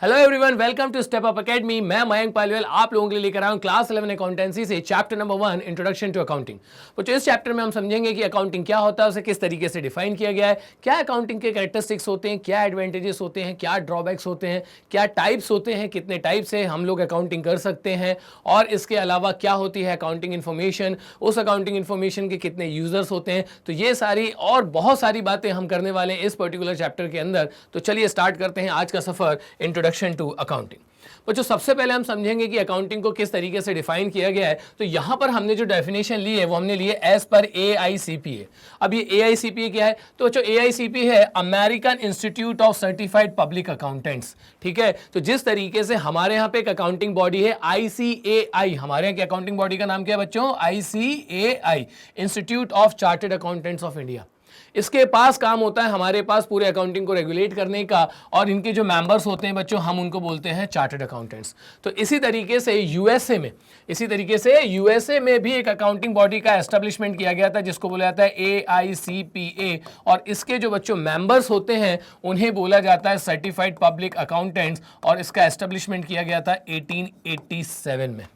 Hello everyone, welcome to step up academy. मैं मयंक पालवेल आप लोगों के लिए लेकर आया हूं क्लास 11 अकाउंटेंसी से chapter number 1 introduction to accounting. तो इस चैप्टर में हम समझेंगे कि अकाउंटिंग क्या होता है, उसे किस तरीके से डिफाइन किया गया है, क्या अकाउंटिंग के कैरेक्टरिस्टिक्स होते हैं, क्या एडवांटेजेस होते हैं, क्या ड्रॉबैक्स होते हैं, क्या टाइप्स होते हैं, कितने टाइप से हम लोग अकाउंटिंग कर सकते हैं, और इसके अलावा क्या होती है अकाउंटिंग इन्फॉर्मेशन, उस अकाउंटिंग इन्फॉर्मेशन के कितने यूजर्स होते हैं। तो ये सारी और बहुत सारी बातें हम करने वाले हैं इस पर्टिकुलर चैप्टर के अंदर। तो चलिए स्टार्ट करते हैं आज का सफर, इंट्रोडक्शन टू अकाउंटिंग। बच्चों, सबसे पहले हम समझेंगे कि अकाउंटिंग को किस तरीके से डिफाइन किया गया है। तो यहां पर हमने जो डेफिनेशन ली है वो हमने ली है एज पर AICPA। अब ये AICPA क्या है? तो बच्चों AICPA है American institute of certified public accountants. ठीक है, तो जिस तरीके से हमारे यहाँ पे एक अकाउंटिंग बॉडी है ICAI, हमारे यहाँ की अकाउंटिंग बॉडी का नाम क्या है बच्चों? ICAI, institute of chartered accountants of India. इसके पास काम होता है हमारे पास पूरे अकाउंटिंग को रेगुलेट करने का, और इनके जो मेंबर्स होते हैं बच्चों हम उनको बोलते हैं चार्टर्ड अकाउंटेंट्स। तो इसी तरीके से यूएसए में भी एक अकाउंटिंग बॉडी का एस्टेब्लिशमेंट किया गया था जिसको बोला जाता है AICPA, और इसके जो बच्चों मेंबर्स होते हैं उन्हें बोला जाता है सर्टिफाइड पब्लिक अकाउंटेंट्स, और इसका एस्टेब्लिशमेंट किया गया था 1887 में।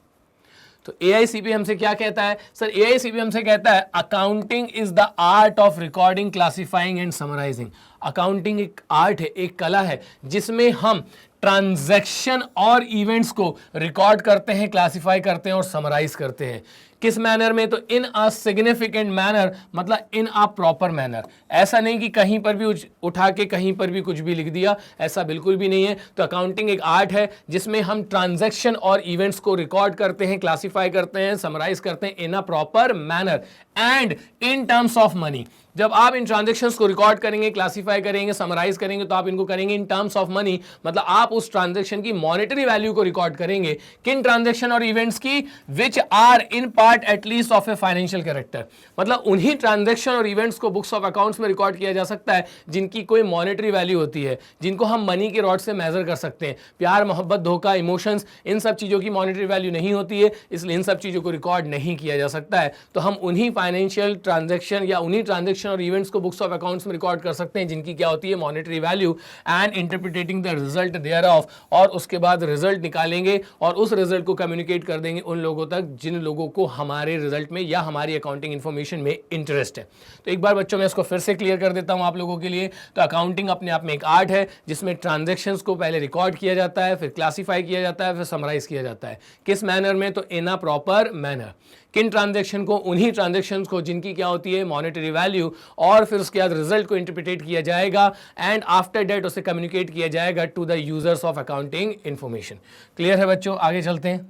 तो AICPA हमसे क्या कहता है? सर AICPA हमसे कहता है accounting is the art of recording, classifying and summarising. Accounting एक आर्ट है, एक कला है जिसमें हम ट्रांजैक्शन और इवेंट्स को रिकॉर्ड करते हैं, क्लासिफाई करते हैं और समराइज करते हैं। किस मैनर में? तो इन अ सिग्निफिकेंट मैनर, मतलब इन अ प्रॉपर मैनर। ऐसा नहीं कि कहीं पर भी उठा के कहीं पर भी कुछ भी लिख दिया, ऐसा बिल्कुल भी नहीं है। तो अकाउंटिंग एक आर्ट है जिसमें हम ट्रांजैक्शन और इवेंट्स को रिकॉर्ड करते हैं, क्लासिफाई करते हैं, समराइज करते हैं in a proper manner and in terms of money. जब आप इन ट्रांजैक्शंस को रिकॉर्ड करेंगे, क्लासिफाई करेंगे, समराइज करेंगे, तो आप इनको करेंगे इन टर्म्स ऑफ मनी, मतलब आप उस ट्रांजैक्शन की मॉनेटरी वैल्यू को रिकॉर्ड करेंगे। किन ट्रांजैक्शन और इवेंट्स की? Which are in part at least of a financial character, मतलब उन्हीं ट्रांजैक्शन और इवेंट्स को बुक्स ऑफ अकाउंट्स में रिकॉर्ड किया जा सकता है जिनकी कोई मॉनेटरी वैल्यू होती है, जिनको हम मनी के रॉड से मेजर कर सकते हैं। प्यार, मोहब्बत, धोखा, इमोशंस, इन सब चीजों की मॉनेटरी वैल्यू नहीं होती है, इसलिए इन सब चीजों को रिकॉर्ड नहीं किया जा सकता है। तो हम उन्हीं फाइनेंशियल ट्रांजैक्शन या उन्हीं ट्रांजैक्शन और इवेंट्स को बुक्स ऑफ अकाउंट्स में रिकॉर्ड कर सकते हैं जिनकी क्या होती है? Monetary value, and interpreting the result thereof, और उसके बाद रिजल्ट निकालेंगे और उस रिजल्ट को कम्युनिकेट कर देंगे उन लोगों तक जिन लोगों को हमारे रिजल्ट में या हमारी अकाउंटिंग इंफॉर्मेशन में इंटरेस्ट है। तो एक बार बच्चों मैं इसको फिर से क्लियर कर देता हूं आप लोगों के लिए। तो अकाउंटिंग अपने आप में एक आर्ट है जिसमें ट्रांजैक्शंस को पहले रिकॉर्ड किया जाता है, फिर क्लासिफाई किया जाता है, फिर समराइज किया जाता है। किस मैनर में? तो इन अ प्रॉपर मैनर। किन ट्रांजैक्शन को? उन्हीं ट्रांजैक्शंस को जिनकी क्या होती है? मॉनेटरी वैल्यू, और फिर उसके बाद रिजल्ट को इंटरप्रिटेट किया जाएगा एंड आफ्टर दैट उसे कम्युनिकेट किया जाएगा to the users of accounting information. Clear है बच्चों? आगे चलते हैं।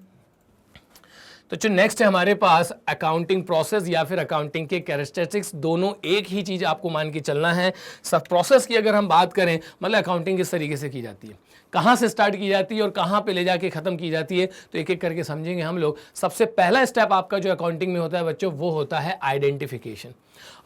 तो जो नेक्स्ट है हमारे पास अकाउंटिंग प्रोसेस या फिर अकाउंटिंग के कैरेक्टरिस्टिक्स, दोनों एक ही चीज आपको मान के चलना है। सब प्रोसेस की अगर हम बात करें, मतलब अकाउंटिंग किस तरीके से की जाती है, कहाँ से स्टार्ट की जाती है और कहाँ पे ले जाके खत्म की जाती है, तो एक एक करके समझेंगे हम लोग। सबसे पहला स्टेप आपका जो अकाउंटिंग में होता है बच्चों, वो होता है आइडेंटिफिकेशन।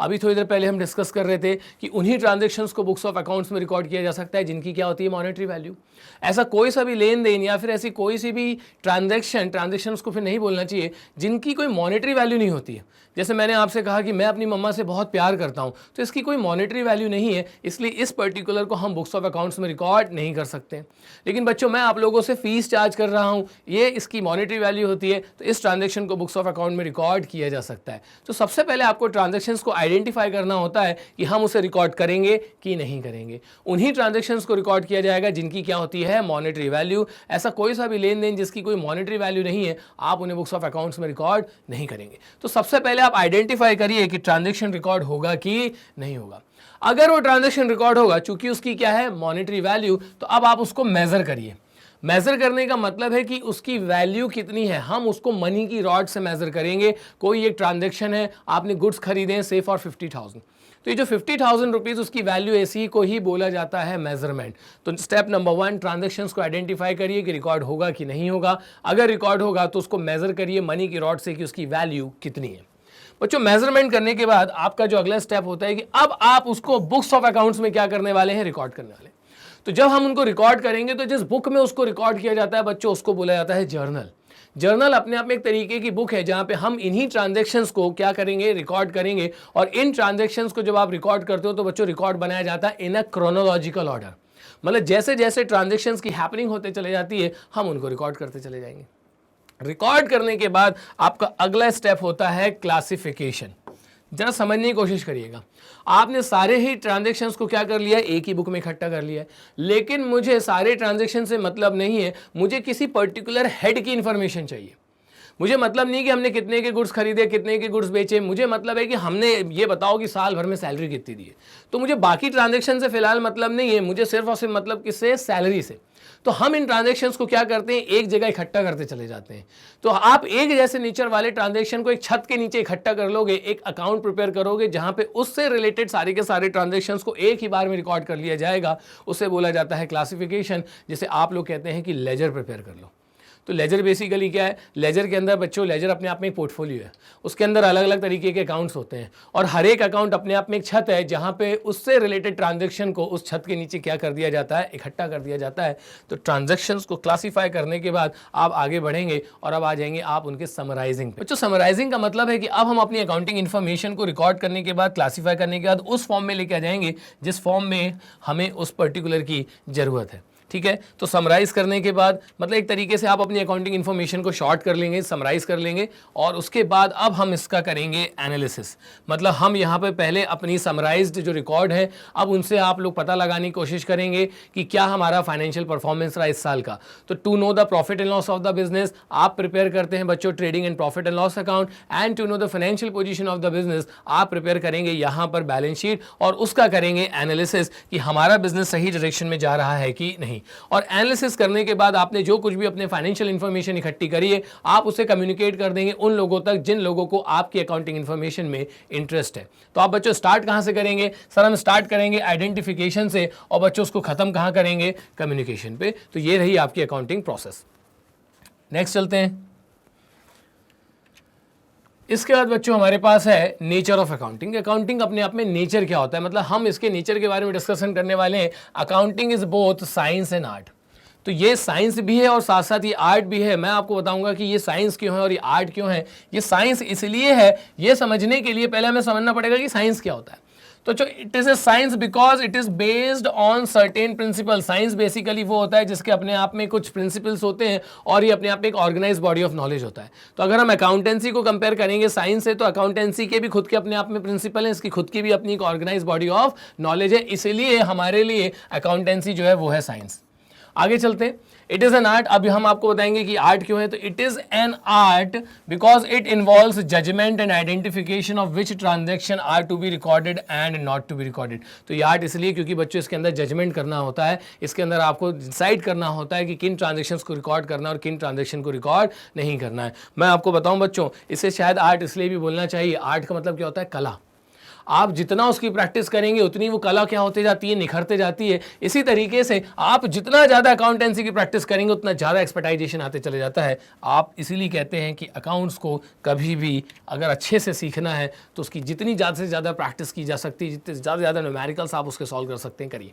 अभी थोड़ी देर पहले हम डिस्कस कर रहे थे कि उन्हीं ट्रांजैक्शंस को बुक्स ऑफ अकाउंट्स में रिकॉर्ड किया जा सकता है जिनकी क्या होती है? Monetary value. ऐसा कोई सा भी लेन देन या फिर ऐसी कोई सी भी ट्रांजैक्शंस को फिर नहीं बोलना चाहिए जिनकी कोई मॉनेटरी वैल्यू नहीं होती है। जैसे मैंने आपसे कहा कि मैं अपनी मम्मा से बहुत प्यार करता हूं, तो इसकी कोई मॉनेटरी वैल्यू नहीं है, इसलिए इस पर्टिकुलर को हम बुक्स ऑफ अकाउंट्स में रिकॉर्ड नहीं कर सकते। लेकिन बच्चों मैं आप लोगों से फीस चार्ज कर रहा हूं, ये इसकी मॉनेटरी वैल्यू होती है, तो इस ट्रांजैक्शन को बुक्स ऑफ अकाउंट में रिकॉर्ड किया जा सकता है। तो सबसे पहले आपको ट्रांजैक्शंस को आइडेंटिफाई करना होता है कि हम उसे रिकॉर्ड करेंगे कि नहीं करेंगे। उन्हीं ट्रांजैक्शंस को रिकॉर्ड किया जाएगा जिनकी क्या होती है? Monetary value. ऐसा कोई सा भी लेन देन जिसकी कोई मॉनेटरी वैल्यू नहीं है, आप उन्हें बुक्स ऑफ अकाउंट्स में रिकॉर्ड नहीं करेंगे। तो सबसे पहले आप आइडेंटिफाई करिए कि ट्रांजैक्शन रिकॉर्ड होगा कि नहीं होगा। अगर वो ट्रांजैक्शन रिकॉर्ड होगा, चूंकि उसकी क्या है? मॉनेटरी वैल्यू, तो अब आप उसको मेजर करिए। मेजर करने का मतलब है कि उसकी वैल्यू कितनी है, हम उसको मनी की रॉड से मेजर करेंगे। कोई एक ट्रांजैक्शन है, आपने गुड्स खरीदे से फॉर 50,000, तो ये जो 50,000 रुपीज उसकी वैल्यू ऐसी को ही बोला जाता है मेजरमेंट। तो स्टेप नंबर 1, ट्रांजैक्शंस को आइडेंटिफाई करिए कि रिकॉर्ड होगा कि नहीं होगा। अगर रिकॉर्ड होगा तो उसको मेजर करिए मनी की रॉड से कि उसकी वैल्यू कितनी है। बच्चों मेजरमेंट करने के बाद आपका जो अगला स्टेप होता है कि अब आप उसको बुक्स ऑफ अकाउंट्स में क्या करने वाले हैं? रिकॉर्ड करने वाले हैं। तो जब हम उनको रिकॉर्ड करेंगे तो जिस बुक में उसको रिकॉर्ड किया जाता है बच्चों, उसको बोला जाता है जर्नल। जर्नल अपने आप में एक तरीके की बुक है जहां पे हम इन्हीं ट्रांजैक्शंस को क्या करेंगे? रिकॉर्ड करेंगे। और इन ट्रांजैक्शंस को जब आप रिकॉर्ड करते हो तो बच्चों रिकॉर्ड बनाया जाता है इन अ क्रोनोलॉजिकल ऑर्डर। मतलब जैसे जैसे ट्रांजेक्शन्स की हैपनिंग होते चले जाती है हम उनको रिकॉर्ड करते चले जाएंगे। रिकॉर्ड करने के बाद आपका अगला स्टेप होता है क्लासिफिकेशन। जरा समझने की कोशिश करिएगा, आपने सारे ही ट्रांजैक्शंस को क्या कर लिया, एक ही बुक में इकट्ठा कर लिया है, लेकिन मुझे सारे ट्रांजैक्शन से मतलब नहीं है, मुझे किसी पर्टिकुलर हेड की इंफॉर्मेशन चाहिए। मुझे मतलब नहीं कि हमने कितने के गुड्स खरीदे, कितने के गुड्स बेचे, मुझे मतलब है कि हमने ये बताओ कि साल भर में सैलरी कितनी दी है। तो मुझे बाकी ट्रांजैक्शन से फिलहाल मतलब नहीं है, मुझे सिर्फ और सिर्फ मतलब किससे, सैलरी से। तो हम इन ट्रांजैक्शंस को क्या करते हैं, एक जगह इकट्ठा करते चले जाते हैं। तो आप एक जैसे नेचर वाले ट्रांजैक्शन को एक छत के नीचे इकट्ठा कर लोगे, एक अकाउंट प्रिपेयर करोगे जहां पे उससे रिलेटेड सारे के सारे ट्रांजैक्शंस को एक ही बार में रिकॉर्ड कर लिया जाएगा। उसे बोला जाता है क्लासिफिकेशन, जिसे आप लोग कहते हैं कि लेजर प्रिपेयर कर लो। तो लेजर बेसिकली क्या है, लेजर के अंदर बच्चों, लेजर अपने आप में एक पोर्टफोलियो है, उसके अंदर अलग अलग तरीके के अकाउंट्स होते हैं और हर एक अकाउंट अपने आप में एक छत है जहां पे उससे रिलेटेड ट्रांजैक्शन को उस छत के नीचे क्या कर दिया जाता है, इकट्ठा कर दिया जाता है। तो ट्रांजैक्शंस को क्लासीफाई करने के बाद आप आगे बढ़ेंगे और अब आ जाएंगे आप उनके समराइजिंग पे। बच्चों समराइजिंग का मतलब है कि अब हम अपनी अकाउंटिंग इन्फॉर्मेशन को रिकॉर्ड करने के बाद, क्लासीफाई करने के बाद उस फॉर्म में लेके आ जाएंगे जिस फॉर्म में हमें उस पर्टिकुलर की जरूरत है। ठीक है, तो समराइज करने के बाद मतलब एक तरीके से आप अपनी अकाउंटिंग इन्फॉर्मेशन को शॉर्ट कर लेंगे, समराइज कर लेंगे और उसके बाद अब हम इसका करेंगे एनालिसिस। मतलब हम यहाँ पे पहले अपनी समराइज्ड जो रिकॉर्ड है, अब उनसे आप लोग पता लगाने की कोशिश करेंगे कि क्या हमारा फाइनेंशियल परफॉर्मेंस रहा इस साल का। तो to know the profit and loss of the business आप प्रिपेयर करते हैं बच्चों trading and profit and loss account, and to know the financial position of the business आप प्रिपेयर करेंगे यहाँ पर बैलेंस शीट और उसका करेंगे एनालिसिस कि हमारा बिजनेस सही डायरेक्शन में जा रहा है कि नहीं। और एनालिसिस करने के बाद आपने जो कुछ भी अपने फाइनेंशियल इंफॉर्मेशन इकट्ठी करी है आप उसे कम्युनिकेट कर देंगे उन लोगों तक जिन लोगों को आपकी अकाउंटिंग इंफॉर्मेशन में इंटरेस्ट है। तो आप बच्चों स्टार्ट कहां से करेंगे, सर हम स्टार्ट करेंगे आइडेंटिफिकेशन से और बच्चों उसको खत्म कहां करेंगे, कम्युनिकेशन पे। तो ये रही आपकी अकाउंटिंग प्रोसेस। नेक्स्ट चलते हैं। इसके बाद बच्चों हमारे पास है नेचर ऑफ अकाउंटिंग। अकाउंटिंग अपने आप में नेचर क्या होता है, मतलब हम इसके नेचर के बारे में डिस्कशन करने वाले हैं। Accounting is both science and art. तो ये साइंस भी है और साथ साथ ये आर्ट भी है। मैं आपको बताऊंगा कि ये साइंस क्यों है और ये आर्ट क्यों है। ये साइंस इसलिए है, ये समझने के लिए पहले हमें समझना पड़ेगा कि साइंस क्या होता है। तो जो it is a science because it is based on certain principle. Science basically वो होता है जिसके अपने आप में कुछ प्रिंसिपल्स होते हैं और ये अपने आप में एक ऑर्गेनाइज बॉडी ऑफ नॉलेज होता है। तो अगर हम अकाउंटेंसी को कंपेयर करेंगे साइंस से, तो अकाउंटेंसी के भी खुद के अपने आप में प्रिंसिपल है, इसकी खुद की भी अपनी एक ऑर्गेनाइज बॉडी ऑफ नॉलेज है, इसलिए हमारे लिए अकाउंटेंसी जो है वो है साइंस। आगे चलते हैं। It is an art. अभी हम आपको बताएंगे कि आर्ट क्यों है। तो it is an art because it involves judgement and identification of which transaction are to be recorded and not to be recorded. तो ये आर्ट इसलिए क्योंकि बच्चों इसके अंदर जजमेंट करना होता है, इसके अंदर आपको डिसाइड करना होता है कि किन ट्रांजैक्शंस को रिकॉर्ड करना है और किन ट्रांजैक्शन को रिकॉर्ड नहीं करना है। मैं आपको बताऊं बच्चों, इसे शायद आर्ट इसलिए भी बोलना चाहिए। आर्ट का मतलब क्या होता है, कला। आप जितना उसकी प्रैक्टिस करेंगे उतनी वो कला क्या होती जाती है, निखरते जाती है। इसी तरीके से आप जितना ज़्यादा अकाउंटेंसी की प्रैक्टिस करेंगे उतना ज़्यादा एक्सपर्टाइजेशन आते चले जाता है। आप इसीलिए कहते हैं कि अकाउंट्स को कभी भी अगर अच्छे से सीखना है तो उसकी जितनी ज़्यादा से ज़्यादा प्रैक्टिस की जा सकती है, जितने ज़्यादा से ज़्यादा न्यूमेरिकल्स आप उसके सॉल्व कर सकते हैं, करिए।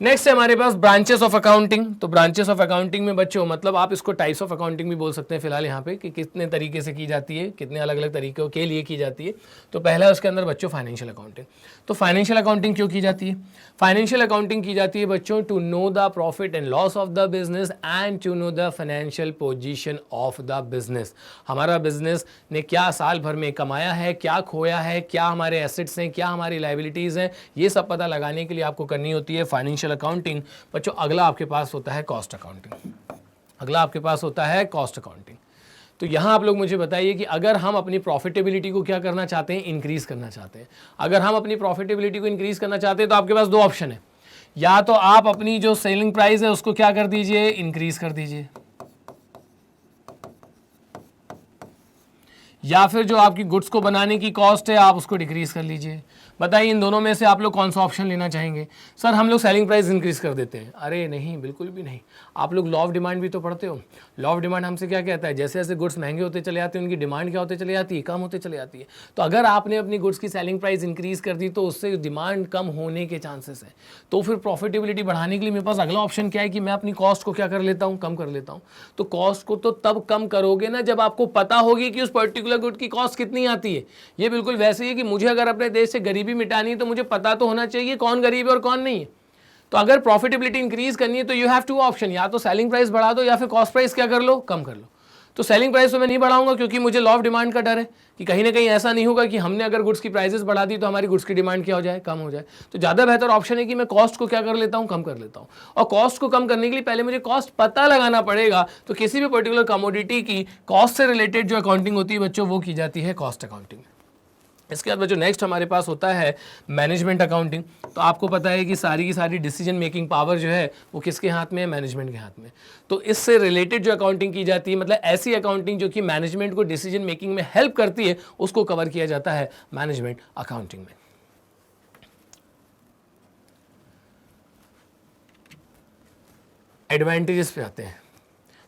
नेक्स्ट है हमारे पास ब्रांचेस ऑफ अकाउंटिंग। तो ब्रांचेस ऑफ अकाउंटिंग में बच्चों मतलब आप इसको टाइप्स ऑफ अकाउंटिंग भी बोल सकते हैं फिलहाल यहाँ पे, कि कितने तरीके से की जाती है, कितने अलग अलग तरीकों के लिए की जाती है। तो पहला है उसके अंदर बच्चों फाइनेंशियल अकाउंटिंग। तो फाइनेंशियल अकाउंटिंग क्यों की जाती है? फाइनेंशियल अकाउंटिंग की जाती है बच्चों to know the profit and loss of the business and to know the financial position of the business. हमारा बिजनेस ने क्या साल भर में कमाया है, क्या खोया है, क्या हमारे एसेट्स हैं, क्या हमारी लाइबिलिटीज़ हैं, ये सब पता लगाने के लिए आपको करनी होती है फाइनेंशियल अकाउंटिंग। बच्चों अगला आपके पास होता है कॉस्ट अकाउंटिंग। अगला आपके पास होता है कॉस्ट अकाउंटिंग। तो यहाँ आप लोग मुझे बताइए कि अगर हम अपनी प्रॉफिटेबिलिटी को क्या करना चाहते हैं, इंक्रीज करना चाहते हैं। अगर हम अपनी प्रॉफिटेबिलिटी को इंक्रीज करना चाहते हैं तो आपके पास दो ऑप्शन है। या तो आप अपनी जो सेलिंग प्राइस है उसको क्या कर दीजिए, इंक्रीज कर दीजिए, या फिर जो आपकी गुड्स को बनाने की कॉस्ट है आप उसको डिक्रीज कर लीजिए। बताइए इन दोनों में से आप लोग कौन सा ऑप्शन लेना चाहेंगे? सर हम लोग सेलिंग प्राइस इंक्रीज कर देते हैं। अरे नहीं, बिल्कुल भी नहीं। आप लोग लॉ ऑफ डिमांड भी तो पढ़ते हो। लॉ ऑफ डिमांड हमसे क्या कहता है, जैसे जैसे गुड्स महंगे होते चले जाते हैं उनकी डिमांड क्या होते चले जाती है, कम होते चले जाती है। तो अगर आपने अपनी गुड्स की सेलिंग प्राइस इंक्रीज कर दी तो उससे डिमांड कम होने के चांसेस है। तो फिर प्रॉफिटेबिलिटी बढ़ाने के लिए मेरे पास अगला ऑप्शन क्या है कि मैं अपनी कॉस्ट को क्या कर लेता हूँ, कम कर लेता हूँ। तो कॉस्ट को तो तब कम करोगे ना जब आपको पता होगी कि उस पर्टिकुलर गुड की कॉस्ट कितनी आती है। ये बिल्कुल वैसे ही है कि मुझे अगर अपने देश से गरीबी मिटानी है तो मुझे पता तो होना चाहिए कौन गरीब है और कौन नहीं है। तो अगर प्रॉफिटेबिलिटी इंक्रीज करनी है तो यू हैव टू ऑप्शन, या तो सेलिंग प्राइस बढ़ा दो या फिर कॉस्ट प्राइस क्या कर लो, कम कर लो। तो सेलिंग प्राइस तो मैं नहीं बढ़ाऊंगा क्योंकि मुझे लॉ ऑफ डिमांड का डर है कि कहीं ना कहीं ऐसा नहीं होगा कि हमने अगर गुड्स की प्राइसेस बढ़ा दी तो हमारी गुड्स की डिमांड क्या हो जाए, कम हो जाए। तो ज़्यादा बेहतर ऑप्शन है कि मैं कॉस्ट को क्या कर लेता हूँ, कम कर लेता हूँ। और कॉस्ट को कम करने के लिए पहले मुझे कॉस्ट पता लगाना पड़ेगा। तो किसी भी पर्टिकुलर कमोडिटी की कॉस्ट से रिलेटेड जो अकाउंटिंग होती है बच्चों, वो की जाती है कॉस्ट अकाउंटिंग। इसके बाद बच्चों नेक्स्ट हमारे पास होता है मैनेजमेंट अकाउंटिंग। तो आपको पता है कि सारी की सारी डिसीजन मेकिंग पावर जो है वो किसके हाथ में है, मैनेजमेंट के हाथ में। तो इससे रिलेटेड जो अकाउंटिंग की जाती है, मतलब ऐसी अकाउंटिंग जो कि मैनेजमेंट को डिसीजन मेकिंग में हेल्प करती है, उसको कवर किया जाता है मैनेजमेंट अकाउंटिंग में। एडवांटेजेस पे आते हैं।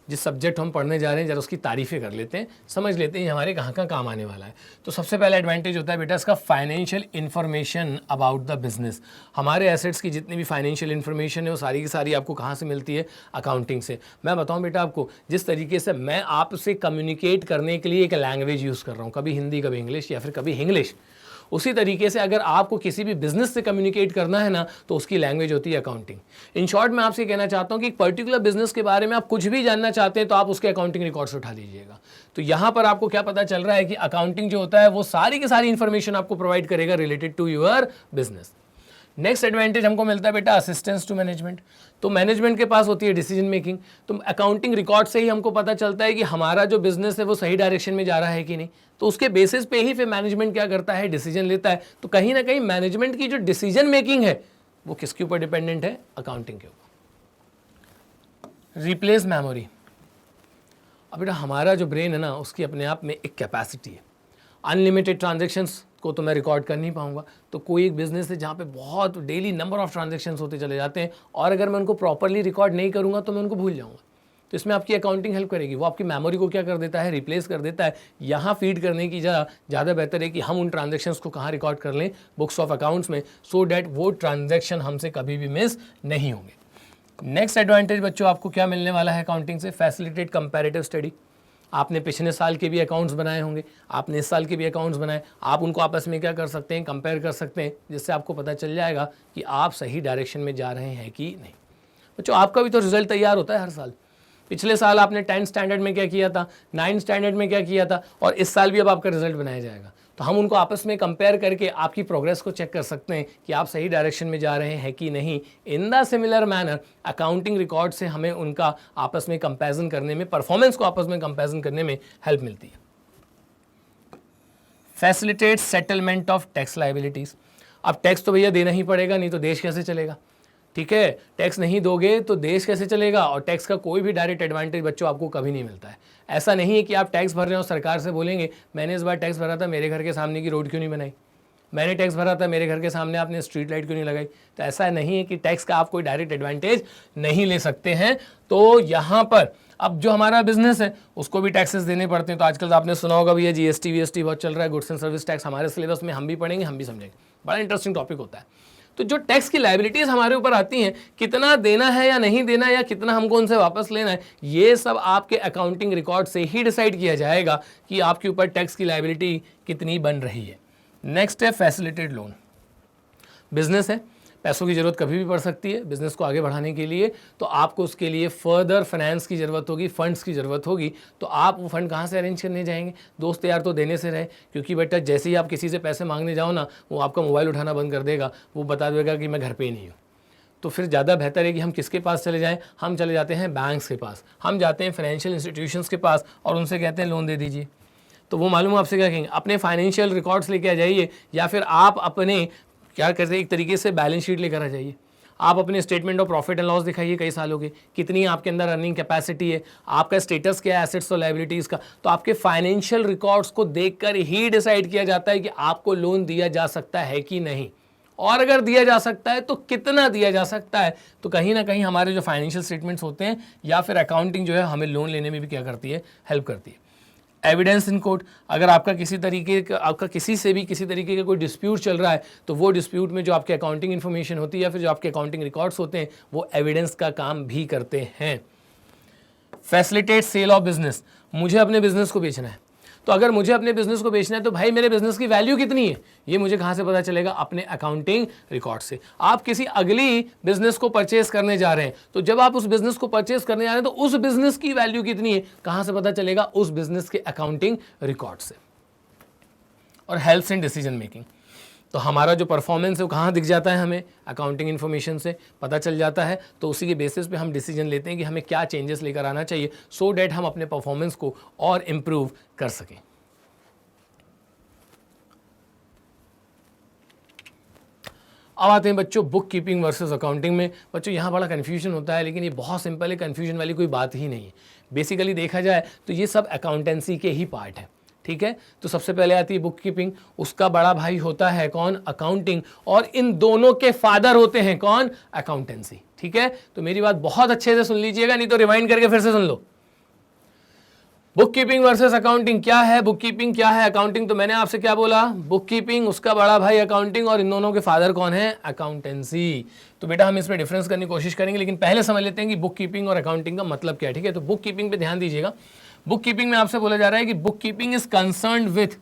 जिस सब्जेक्ट हम पढ़ने जा रहे हैं जरा उसकी तारीफ़ें कर लेते हैं, समझ लेते हैं हमारे कहाँ कहाँ काम आने वाला है। तो सबसे पहला एडवांटेज होता है बेटा इसका financial information about the business. हमारे एसेट्स की जितनी भी फाइनेंशियल इन्फॉर्मेशन है वो सारी की सारी आपको कहाँ से मिलती है, अकाउंटिंग से। मैं बताऊँ बेटा आपको, जिस तरीके से मैं आपसे कम्युनिकेट करने के लिए एक लैंग्वेज यूज़ कर रहा हूँ, कभी हिंदी कभी इंग्लिश या फिर कभी इंग्लिश, उसी तरीके से अगर आपको किसी भी बिजनेस से कम्युनिकेट करना है ना तो उसकी लैंग्वेज होती है अकाउंटिंग। इन शॉर्ट मैं आपसे कहना चाहता हूं कि एक पर्टिकुलर बिजनेस के बारे में आप कुछ भी जानना चाहते हैं तो आप उसके अकाउंटिंग रिकॉर्ड्स उठा लीजिएगा। तो यहां पर आपको क्या पता चल रहा है कि अकाउंटिंग जो होता है वो सारी की सारी इंफॉर्मेशन आपको प्रोवाइड करेगा related to your business. Next advantage हमको मिलता है बेटा असिस्टेंस टू मैनेजमेंट। तो मैनेजमेंट के पास होती है डिसीजन मेकिंग। तो अकाउंटिंग रिकॉर्ड से ही हमको पता चलता है कि हमारा जो बिजनेस है वो सही डायरेक्शन में जा रहा है कि नहीं। तो उसके बेसिस पे ही फिर मैनेजमेंट क्या करता है, डिसीजन लेता है। तो कहीं ना कहीं मैनेजमेंट की जो डिसीजन मेकिंग है वो किसके ऊपर डिपेंडेंट है, अकाउंटिंग के ऊपर। Replace memory. अब बेटा हमारा जो ब्रेन है ना उसकी अपने आप में एक कैपेसिटी है। अनलिमिटेड ट्रांजेक्शंस को तो मैं रिकॉर्ड कर नहीं पाऊंगा। तो कोई एक बिजनेस है जहाँ पे बहुत डेली नंबर ऑफ ट्रांजेक्शंस होते चले जाते हैं और अगर मैं उनको प्रॉपरली रिकॉर्ड नहीं करूँगा तो मैं उनको भूल जाऊँगा। तो इसमें आपकी अकाउंटिंग हेल्प करेगी। वो आपकी मेमोरी को क्या कर देता है, रिप्लेस कर देता है। यहाँ फीड करने की ज़्यादा बेहतर है कि हम उन ट्रांजेक्शन्स को कहाँ रिकॉर्ड कर लें, बुक्स ऑफ अकाउंट्स में, सो डैट वो ट्रांजेक्शन हमसे कभी भी मिस नहीं होंगे। नेक्स्ट एडवांटेज बच्चों आपको क्या मिलने वाला है अकाउंटिंग से, फैसिलिटेट कंपैरेटिव स्टडी। आपने पिछले साल के भी अकाउंट्स बनाए होंगे, आपने इस साल के भी अकाउंट्स बनाए, आप उनको आपस में क्या कर सकते हैं, कंपेयर कर सकते हैं, जिससे आपको पता चल जाएगा कि आप सही डायरेक्शन में जा रहे हैं कि नहीं। बच्चों आपका भी तो रिजल्ट तैयार होता है हर साल। पिछले साल आपने 10th स्टैंडर्ड में क्या किया था, 9th स्टैंडर्ड में क्या किया था, और इस साल भी अब आपका रिजल्ट बनाया जाएगा। तो हम उनको आपस में कंपेयर करके आपकी प्रोग्रेस को चेक कर सकते हैं कि आप सही डायरेक्शन में जा रहे हैं कि नहीं। In the similar manner accounting record से हमें उनका आपस में कंपैरिजन करने में, परफॉर्मेंस को आपस में कंपैरिजन करने में हेल्प मिलती है। Facilitate settlement of tax liabilities. अब टैक्स तो भैया देना ही पड़ेगा, नहीं तो देश कैसे चलेगा। ठीक है, टैक्स नहीं दोगे तो देश कैसे चलेगा। और टैक्स का कोई भी डायरेक्ट एडवांटेज बच्चों आपको कभी नहीं मिलता है। ऐसा नहीं है कि आप टैक्स भर रहे हो, सरकार से बोलेंगे मैंने इस बार टैक्स भरा था, मेरे घर के सामने की रोड क्यों नहीं बनाई, मैंने टैक्स भरा था, मेरे घर के सामने आपने स्ट्रीट लाइट क्यों नहीं लगाई। तो ऐसा नहीं है कि टैक्स का आप कोई डायरेक्ट एडवांटेज नहीं ले सकते हैं। तो यहाँ पर अब जो हमारा बिजनेस है उसको भी टैक्सेस देने पड़ते हैं। तो आजकल आपने सुना होगा भैया जीएसटी वीएसटी बहुत चल रहा है, गुड्स एंड सर्विस टैक्स। हमारे सिलेबस में हम भी पढ़ेंगे, हम भी समझेंगे, बड़ा इंटरेस्टिंग टॉपिक होता है। तो जो टैक्स की लायबिलिटीज हमारे ऊपर आती हैं, कितना देना है या नहीं देना है, या कितना हमको उनसे वापस लेना है, ये सब आपके अकाउंटिंग रिकॉर्ड से ही डिसाइड किया जाएगा कि आपके ऊपर टैक्स की लायबिलिटी कितनी बन रही है। नेक्स्ट है फैसिलिटेड लोन। बिजनेस है, पैसों की ज़रूरत कभी भी पड़ सकती है बिज़नेस को आगे बढ़ाने के लिए। तो आपको उसके लिए फर्दर फाइनेंस की ज़रूरत होगी, फंड्स की ज़रूरत होगी। तो आप वो फंड कहाँ से अरेंज करने जाएंगे, दोस्त यार तो देने से रहे। क्योंकि बेटा जैसे ही आप किसी से पैसे मांगने जाओ ना, वो आपका मोबाइल उठाना बंद कर देगा, वो बता देगा कि मैं घर पे ही नहीं हूँ। तो फिर ज़्यादा बेहतर है कि हम किसके पास चले जाएँ, हम चले जाते हैं बैंक्स के पास, हम जाते हैं फाइनेंशियल इंस्टीट्यूशंस के पास और उनसे कहते हैं लोन दे दीजिए। तो वो मालूम आपसे क्या कहेंगे, अपने फाइनेंशियल रिकॉर्ड्स लेके आ जाइए, या फिर आप अपने क्या करते हैं एक तरीके से बैलेंस शीट लेकर आ जाइए। आप अपने statement of profit and loss दिखाइए कई सालों के, कितनी आपके अंदर अर्निंग कैपेसिटी है, आपका स्टेटस क्या है एसेट्स और लायबिलिटीज़ का। तो आपके फाइनेंशियल रिकॉर्ड्स को देखकर ही डिसाइड किया जाता है कि आपको लोन दिया जा सकता है कि नहीं, और अगर दिया जा सकता है तो कितना दिया जा सकता है। तो कहीं ना कहीं हमारे जो फाइनेंशियल स्टेटमेंट्स होते हैं या फिर अकाउंटिंग जो है हमें लोन लेने में भी क्या करती है, हेल्प करती है। एविडेंस इन कोर्ट, अगर आपका किसी से भी किसी तरीके का कोई डिस्प्यूट चल रहा है तो वो डिस्प्यूट में जो आपकी अकाउंटिंग इन्फॉर्मेशन होती है या फिर जो आपके अकाउंटिंग रिकॉर्ड्स होते हैं वो एविडेंस का काम भी करते हैं। Facilitate sale of business. मुझे अपने बिजनेस को बेचना है, तो अगर मुझे अपने बिजनेस को बेचना है तो भाई मेरे बिजनेस की वैल्यू कितनी है, ये मुझे कहां से पता चलेगा? अपने अकाउंटिंग रिकॉर्ड से। आप किसी अगली बिजनेस को परचेस करने जा रहे हैं, तो जब आप उस बिजनेस को परचेस करने जा रहे हैं तो उस बिजनेस की वैल्यू कितनी है कहां से पता चलेगा? उस बिजनेस के अकाउंटिंग रिकॉर्ड से। और हेल्प्स इन डिसीजन मेकिंग, तो हमारा जो परफॉर्मेंस है वो कहाँ दिख जाता है? हमें अकाउंटिंग इन्फॉर्मेशन से पता चल जाता है। तो उसी के बेसिस पे हम डिसीजन लेते हैं कि हमें क्या चेंजेस लेकर आना चाहिए सो डैट हम अपने परफॉर्मेंस को और इम्प्रूव कर सकें। अब आते हैं बच्चों बुक कीपिंग वर्सेस अकाउंटिंग में। बच्चों यहाँ बड़ा कन्फ्यूजन होता है, लेकिन ये बहुत सिंपल है, कन्फ्यूजन वाली कोई बात ही नहीं है। बेसिकली देखा जाए तो ये सब अकाउंटेंसी के ही पार्ट है, ठीक है। तो सबसे पहले आती है बुक कीपिंग, उसका बड़ा भाई होता है कौन? अकाउंटिंग, और इन दोनों के फादर होते हैं कौन? अकाउंटेंसी, ठीक है। तो मेरी बात बहुत अच्छे से सुन लीजिएगा, नहीं तो रिवाइंड करके फिर से सुन लो। बुक कीपिंग वर्सेस अकाउंटिंग क्या है? बुक कीपिंग क्या है? अकाउंटिंग। तो मैंने आपसे क्या बोला? बुक कीपिंग, उसका बड़ा भाई अकाउंटिंग, और इन दोनों के फादर कौन है? अकाउंटेंसी। तो बेटा हम इसमें डिफरेंस करने की कोशिश करेंगे, लेकिन पहले समझ लेते हैं कि बुक कीपिंग और अकाउंटिंग का मतलब क्या है, ठीक है। तो बुक कीपिंग पे ध्यान दीजिएगा। बुक कीपिंग में आपसे बोला जा रहा है कि book keeping is concerned with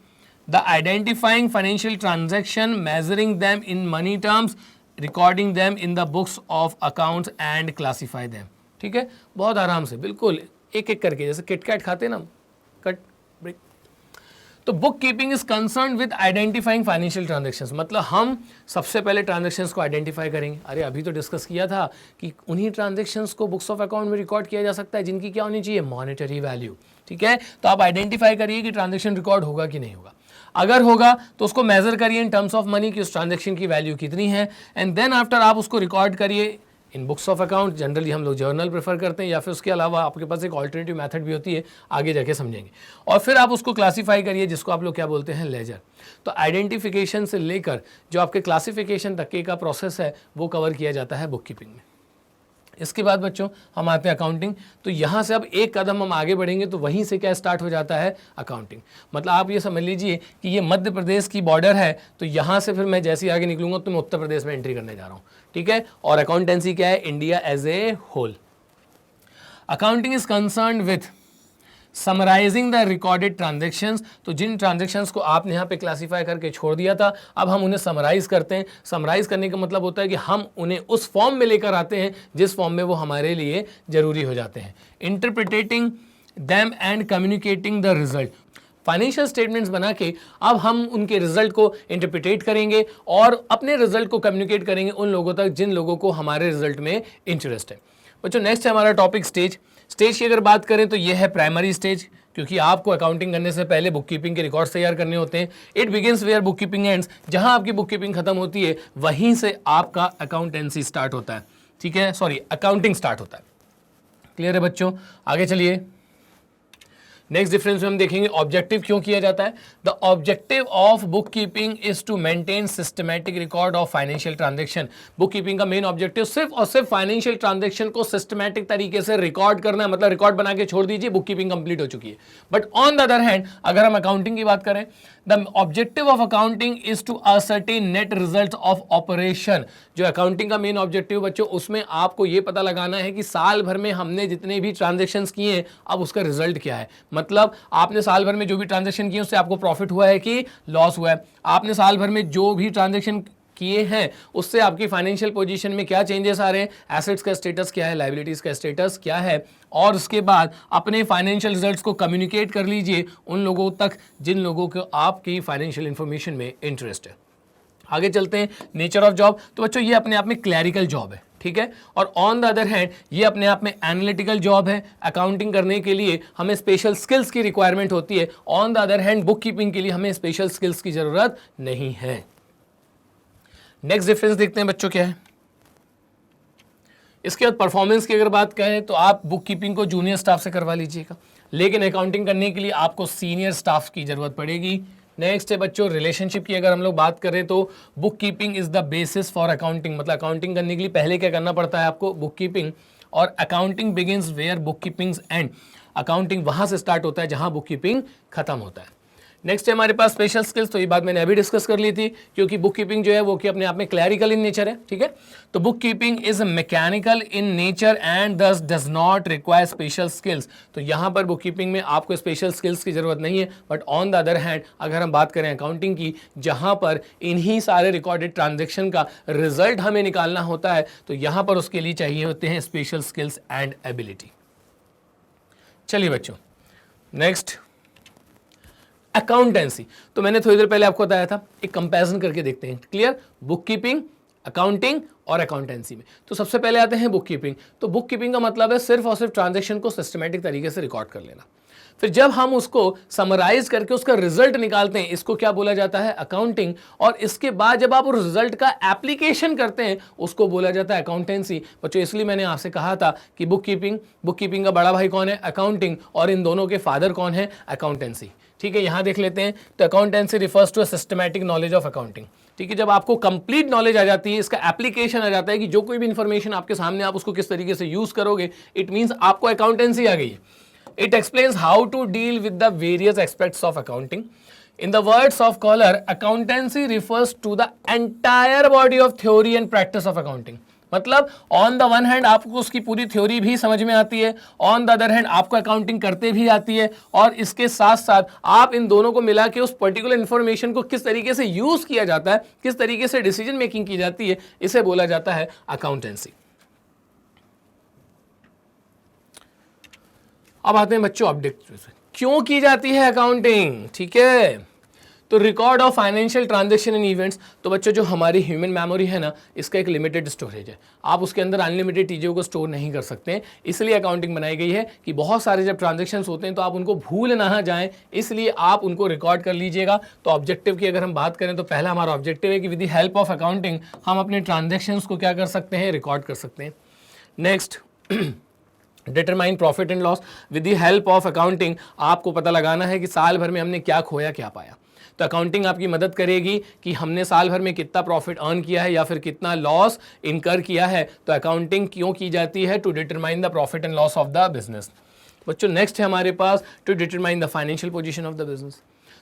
the identifying financial transaction, measuring them in money terms, recording them in the books of accounts and classify them, ठीक है। बहुत आराम से, बिल्कुल एक एक करके, जैसे किटकैट खाते ना, कट ब्रेक। तो book keeping is concern with identifying financial transactions, मतलब हम सबसे पहले ट्रांजैक्शंस को आइडेंटिफाई करेंगे। अरे अभी तो डिस्कस किया था कि उन्हीं ट्रांजैक्शंस को बुक्स ऑफ अकाउंट में रिकॉर्ड किया जा सकता है जिनकी क्या होनी चाहिए? मॉनेटरी वैल्यू, ठीक है। तो आप आइडेंटिफाई करिए कि ट्रांजैक्शन रिकॉर्ड होगा कि नहीं होगा। अगर होगा तो उसको मेजर करिए इन टर्म्स ऑफ मनी कि उस ट्रांजैक्शन की वैल्यू कितनी है, एंड देन आफ्टर आप उसको रिकॉर्ड करिए इन बुक्स ऑफ अकाउंट। जनरली हम लोग जर्नल प्रेफर करते हैं, या फिर उसके अलावा आपके पास एक ऑल्टरनेटिव मेथड भी होती है, आगे जाके समझेंगे। और फिर आप उसको क्लासीफाई करिए, जिसको आप लोग क्या बोलते हैं? लेजर। तो आइडेंटिफिकेशन से लेकर जो आपके क्लासिफिकेशन तक का प्रोसेस है वो कवर किया जाता है बुक कीपिंग में। इसके बाद बच्चों हम आते हैं अकाउंटिंग। तो यहाँ से अब एक कदम हम आगे बढ़ेंगे, तो वहीं से क्या स्टार्ट हो जाता है? अकाउंटिंग। मतलब आप ये समझ लीजिए कि ये मध्य प्रदेश की बॉर्डर है, तो यहाँ से फिर मैं जैसे ही आगे निकलूंगा तो मैं उत्तर प्रदेश में एंट्री करने जा रहा हूँ, ठीक है। और अकाउंटेंसी क्या है? India as a whole. Accounting is concerned with summarising the recorded transactions, तो जिन ट्रांजेक्शंस को आपने यहाँ पे क्लासीफाई करके छोड़ दिया था, अब हम उन्हें समराइज करते हैं। समराइज करने का मतलब होता है कि हम उन्हें उस फॉर्म में लेकर आते हैं जिस फॉर्म में वो हमारे लिए जरूरी हो जाते हैं। Interpreting them and communicating the result, financial statements बना के अब हम उनके रिजल्ट को इंटरप्रिटेट करेंगे और अपने रिजल्ट को कम्युनिकेट करेंगे उन लोगों तक जिन लोगों को हमारे रिजल्ट में इंटरेस्ट है। बच्चों नेक्स्ट है हमारा टॉपिक स्टेज। स्टेज की अगर बात करें तो यह है प्राइमरी स्टेज, क्योंकि आपको अकाउंटिंग करने से पहले बुक कीपिंग के रिकॉर्ड्स तैयार करने होते हैं। It begins where book keeping ends, जहां आपकी बुक कीपिंग खत्म होती है वहीं से आपका अकाउंटेंसी स्टार्ट होता है, ठीक है, सॉरी अकाउंटिंग स्टार्ट होता है। क्लियर है बच्चों? आगे चलिए। नेक्स्ट डिफरेंस में हम देखेंगे ऑब्जेक्टिव क्यों किया जाता है। The objective of book keeping is to maintain systematic record of financial transaction. Book keeping का मेन ऑब्जेक्टिव सिर्फ और सिर्फ फाइनेंशियल ट्रांजैक्शन को सिस्टमैटिक तरीके से रिकॉर्ड करना है, मतलब रिकॉर्ड बना के छोड़ दीजिए, बुक कीपिंग कंप्लीट हो चुकी है। But on the other hand अगर हम अकाउंटिंग की बात करें, the objective of accounting is to ascertain net result of operation. जो अकाउंटिंग का मेन ऑब्जेक्टिव बच्चों, उसमें आपको यह पता लगाना है कि साल भर में हमने जितने भी ट्रांजैक्शंस किए हैं अब उसका रिजल्ट क्या है। मतलब आपने साल भर में जो भी ट्रांजैक्शन किए उससे आपको प्रॉफिट हुआ है कि लॉस हुआ है। आपने साल भर में जो भी ट्रांजैक्शन किए हैं उससे आपकी फाइनेंशियल पोजीशन में क्या चेंजेस आ रहे हैं, एसेट्स का स्टेटस क्या है, लायबिलिटीज का स्टेटस क्या है। और उसके बाद अपने फाइनेंशियल रिजल्ट्स को कम्युनिकेट कर लीजिए उन लोगों तक जिन लोगों को आपकी फाइनेंशियल इंफॉर्मेशन में इंटरेस्ट है। आगे चलते हैं नेचर ऑफ जॉब। तो बच्चों ये अपने आप में क्लैरिकल जॉब है, ठीक है, और ऑन द अदर हैंड ये अपने आप में एनालिटिकल जॉब है। अकाउंटिंग करने के लिए हमें स्पेशल स्किल्स की रिक्वायरमेंट होती है। On the other hand book keeping के लिए हमें स्पेशल स्किल्स की जरूरत नहीं है। नेक्स्ट डिफरेंस देखते हैं बच्चों क्या है। इसके बाद परफॉर्मेंस की अगर बात करें तो आप बुक कीपिंग को जूनियर स्टाफ से करवा लीजिएगा, लेकिन अकाउंटिंग करने के लिए आपको सीनियर स्टाफ की जरूरत पड़ेगी। नेक्स्ट है बच्चों रिलेशनशिप की अगर हम लोग बात करें तो book keeping is the basis for accounting. मतलब अकाउंटिंग करने के लिए पहले क्या करना पड़ता है आपको? Book keeping. और accounting begins where book keeping end, accounting वहां से स्टार्ट होता है जहां बुक कीपिंग खत्म होता है। नेक्स्ट है हमारे पास स्पेशल स्किल्स। तो ये बात मैंने अभी डिस्कस कर ली थी, क्योंकि बुक कीपिंग जो है वो कि अपने आप में क्लैरिकल इन नेचर है, ठीक है। तो book keeping is mechanical in nature and thus does not require special skills. तो यहाँ पर बुक कीपिंग में आपको स्पेशल स्किल्स की जरूरत नहीं है। But on the other hand अगर हम बात करें अकाउंटिंग की, जहाँ पर इन्हीं सारे रिकॉर्डेड ट्रांजेक्शन का रिजल्ट हमें निकालना होता है, तो यहाँ पर उसके लिए चाहिए होते हैं स्पेशल स्किल्स एंड एबिलिटी। चलिए बच्चों, नेक्स्ट अकाउंटेंसी। तो मैंने थोड़ी देर पहले आपको बताया था, एक कंपैरिजन करके देखते हैं। क्लियर? बुक कीपिंग, अकाउंटिंग और अकाउंटेंसी में। तो सबसे पहले आते हैं बुक कीपिंग। तो बुक कीपिंग का मतलब है सिर्फ और सिर्फ ट्रांजैक्शन को सिस्टमैटिक तरीके से रिकॉर्ड कर लेना। फिर जब हम उसको समराइज करके उसका रिजल्ट निकालते हैं, इसको क्या बोला जाता है? अकाउंटिंग। और इसके बाद जब आप उस रिजल्ट का एप्लीकेशन करते हैं, उसको बोला जाता है अकाउंटेंसी। बच्चों इसलिए मैंने आपसे कहा था कि बुक कीपिंग का बड़ा भाई कौन है? अकाउंटिंग। और इन दोनों के फादर कौन है? अकाउंटेंसी। ठीक है, यहां देख लेते हैं। तो accountancy refers to a systematic knowledge of accounting. ठीक है, जब आपको कंप्लीट नॉलेज आ जाती है, इसका एप्लीकेशन आ जाता है कि जो कोई भी इंफॉर्मेशन आपके सामने आप उसको किस तरीके से यूज करोगे, इट मींस आपको अकाउंटेंसी आ गई है। It explains how to deal with the various aspects of accounting. In the words of Kohler, accountancy refers to the entire body of theory and practice of accounting. मतलब on the one hand आपको उसकी पूरी theory भी समझ में आती है, on the other hand आपको अकाउंटिंग करते भी आती है, और इसके साथ साथ आप इन दोनों को मिला के उस पर्टिकुलर इंफॉर्मेशन को किस तरीके से यूज किया जाता है, किस तरीके से डिसीजन मेकिंग की जाती है, इसे बोला जाता है अकाउंटेंसी। अब आते हैं बच्चों ऑब्जेक्टिव से, क्यों की जाती है अकाउंटिंग? ठीक है, तो record of financial transaction and events. तो बच्चों जो हमारी ह्यूमन मेमोरी है ना, इसका एक लिमिटेड स्टोरेज है, आप उसके अंदर अनलिमिटेड चीज़ों को स्टोर नहीं कर सकते हैं। इसलिए अकाउंटिंग बनाई गई है कि बहुत सारे जब ट्रांजेक्शन्स होते हैं तो आप उनको भूल ना जाएं, इसलिए आप उनको रिकॉर्ड कर लीजिएगा। तो ऑब्जेक्टिव की अगर हम बात करें तो पहला हमारा ऑब्जेक्टिव है कि with the help of accounting हम अपने ट्रांजेक्शन्स को क्या कर सकते हैं? रिकॉर्ड कर सकते हैं। Next determine profit and loss. With the help of accounting आपको पता लगाना है कि साल भर में हमने क्या खोया क्या पाया। तो अकाउंटिंग आपकी मदद करेगी कि हमने साल भर में कितना प्रॉफिट अर्न किया है या फिर कितना लॉस इनकर किया है। तो अकाउंटिंग क्यों की जाती है? To determine the profit and loss of the business. बच्चों नेक्स्ट है हमारे पास to determine the financial position of the business.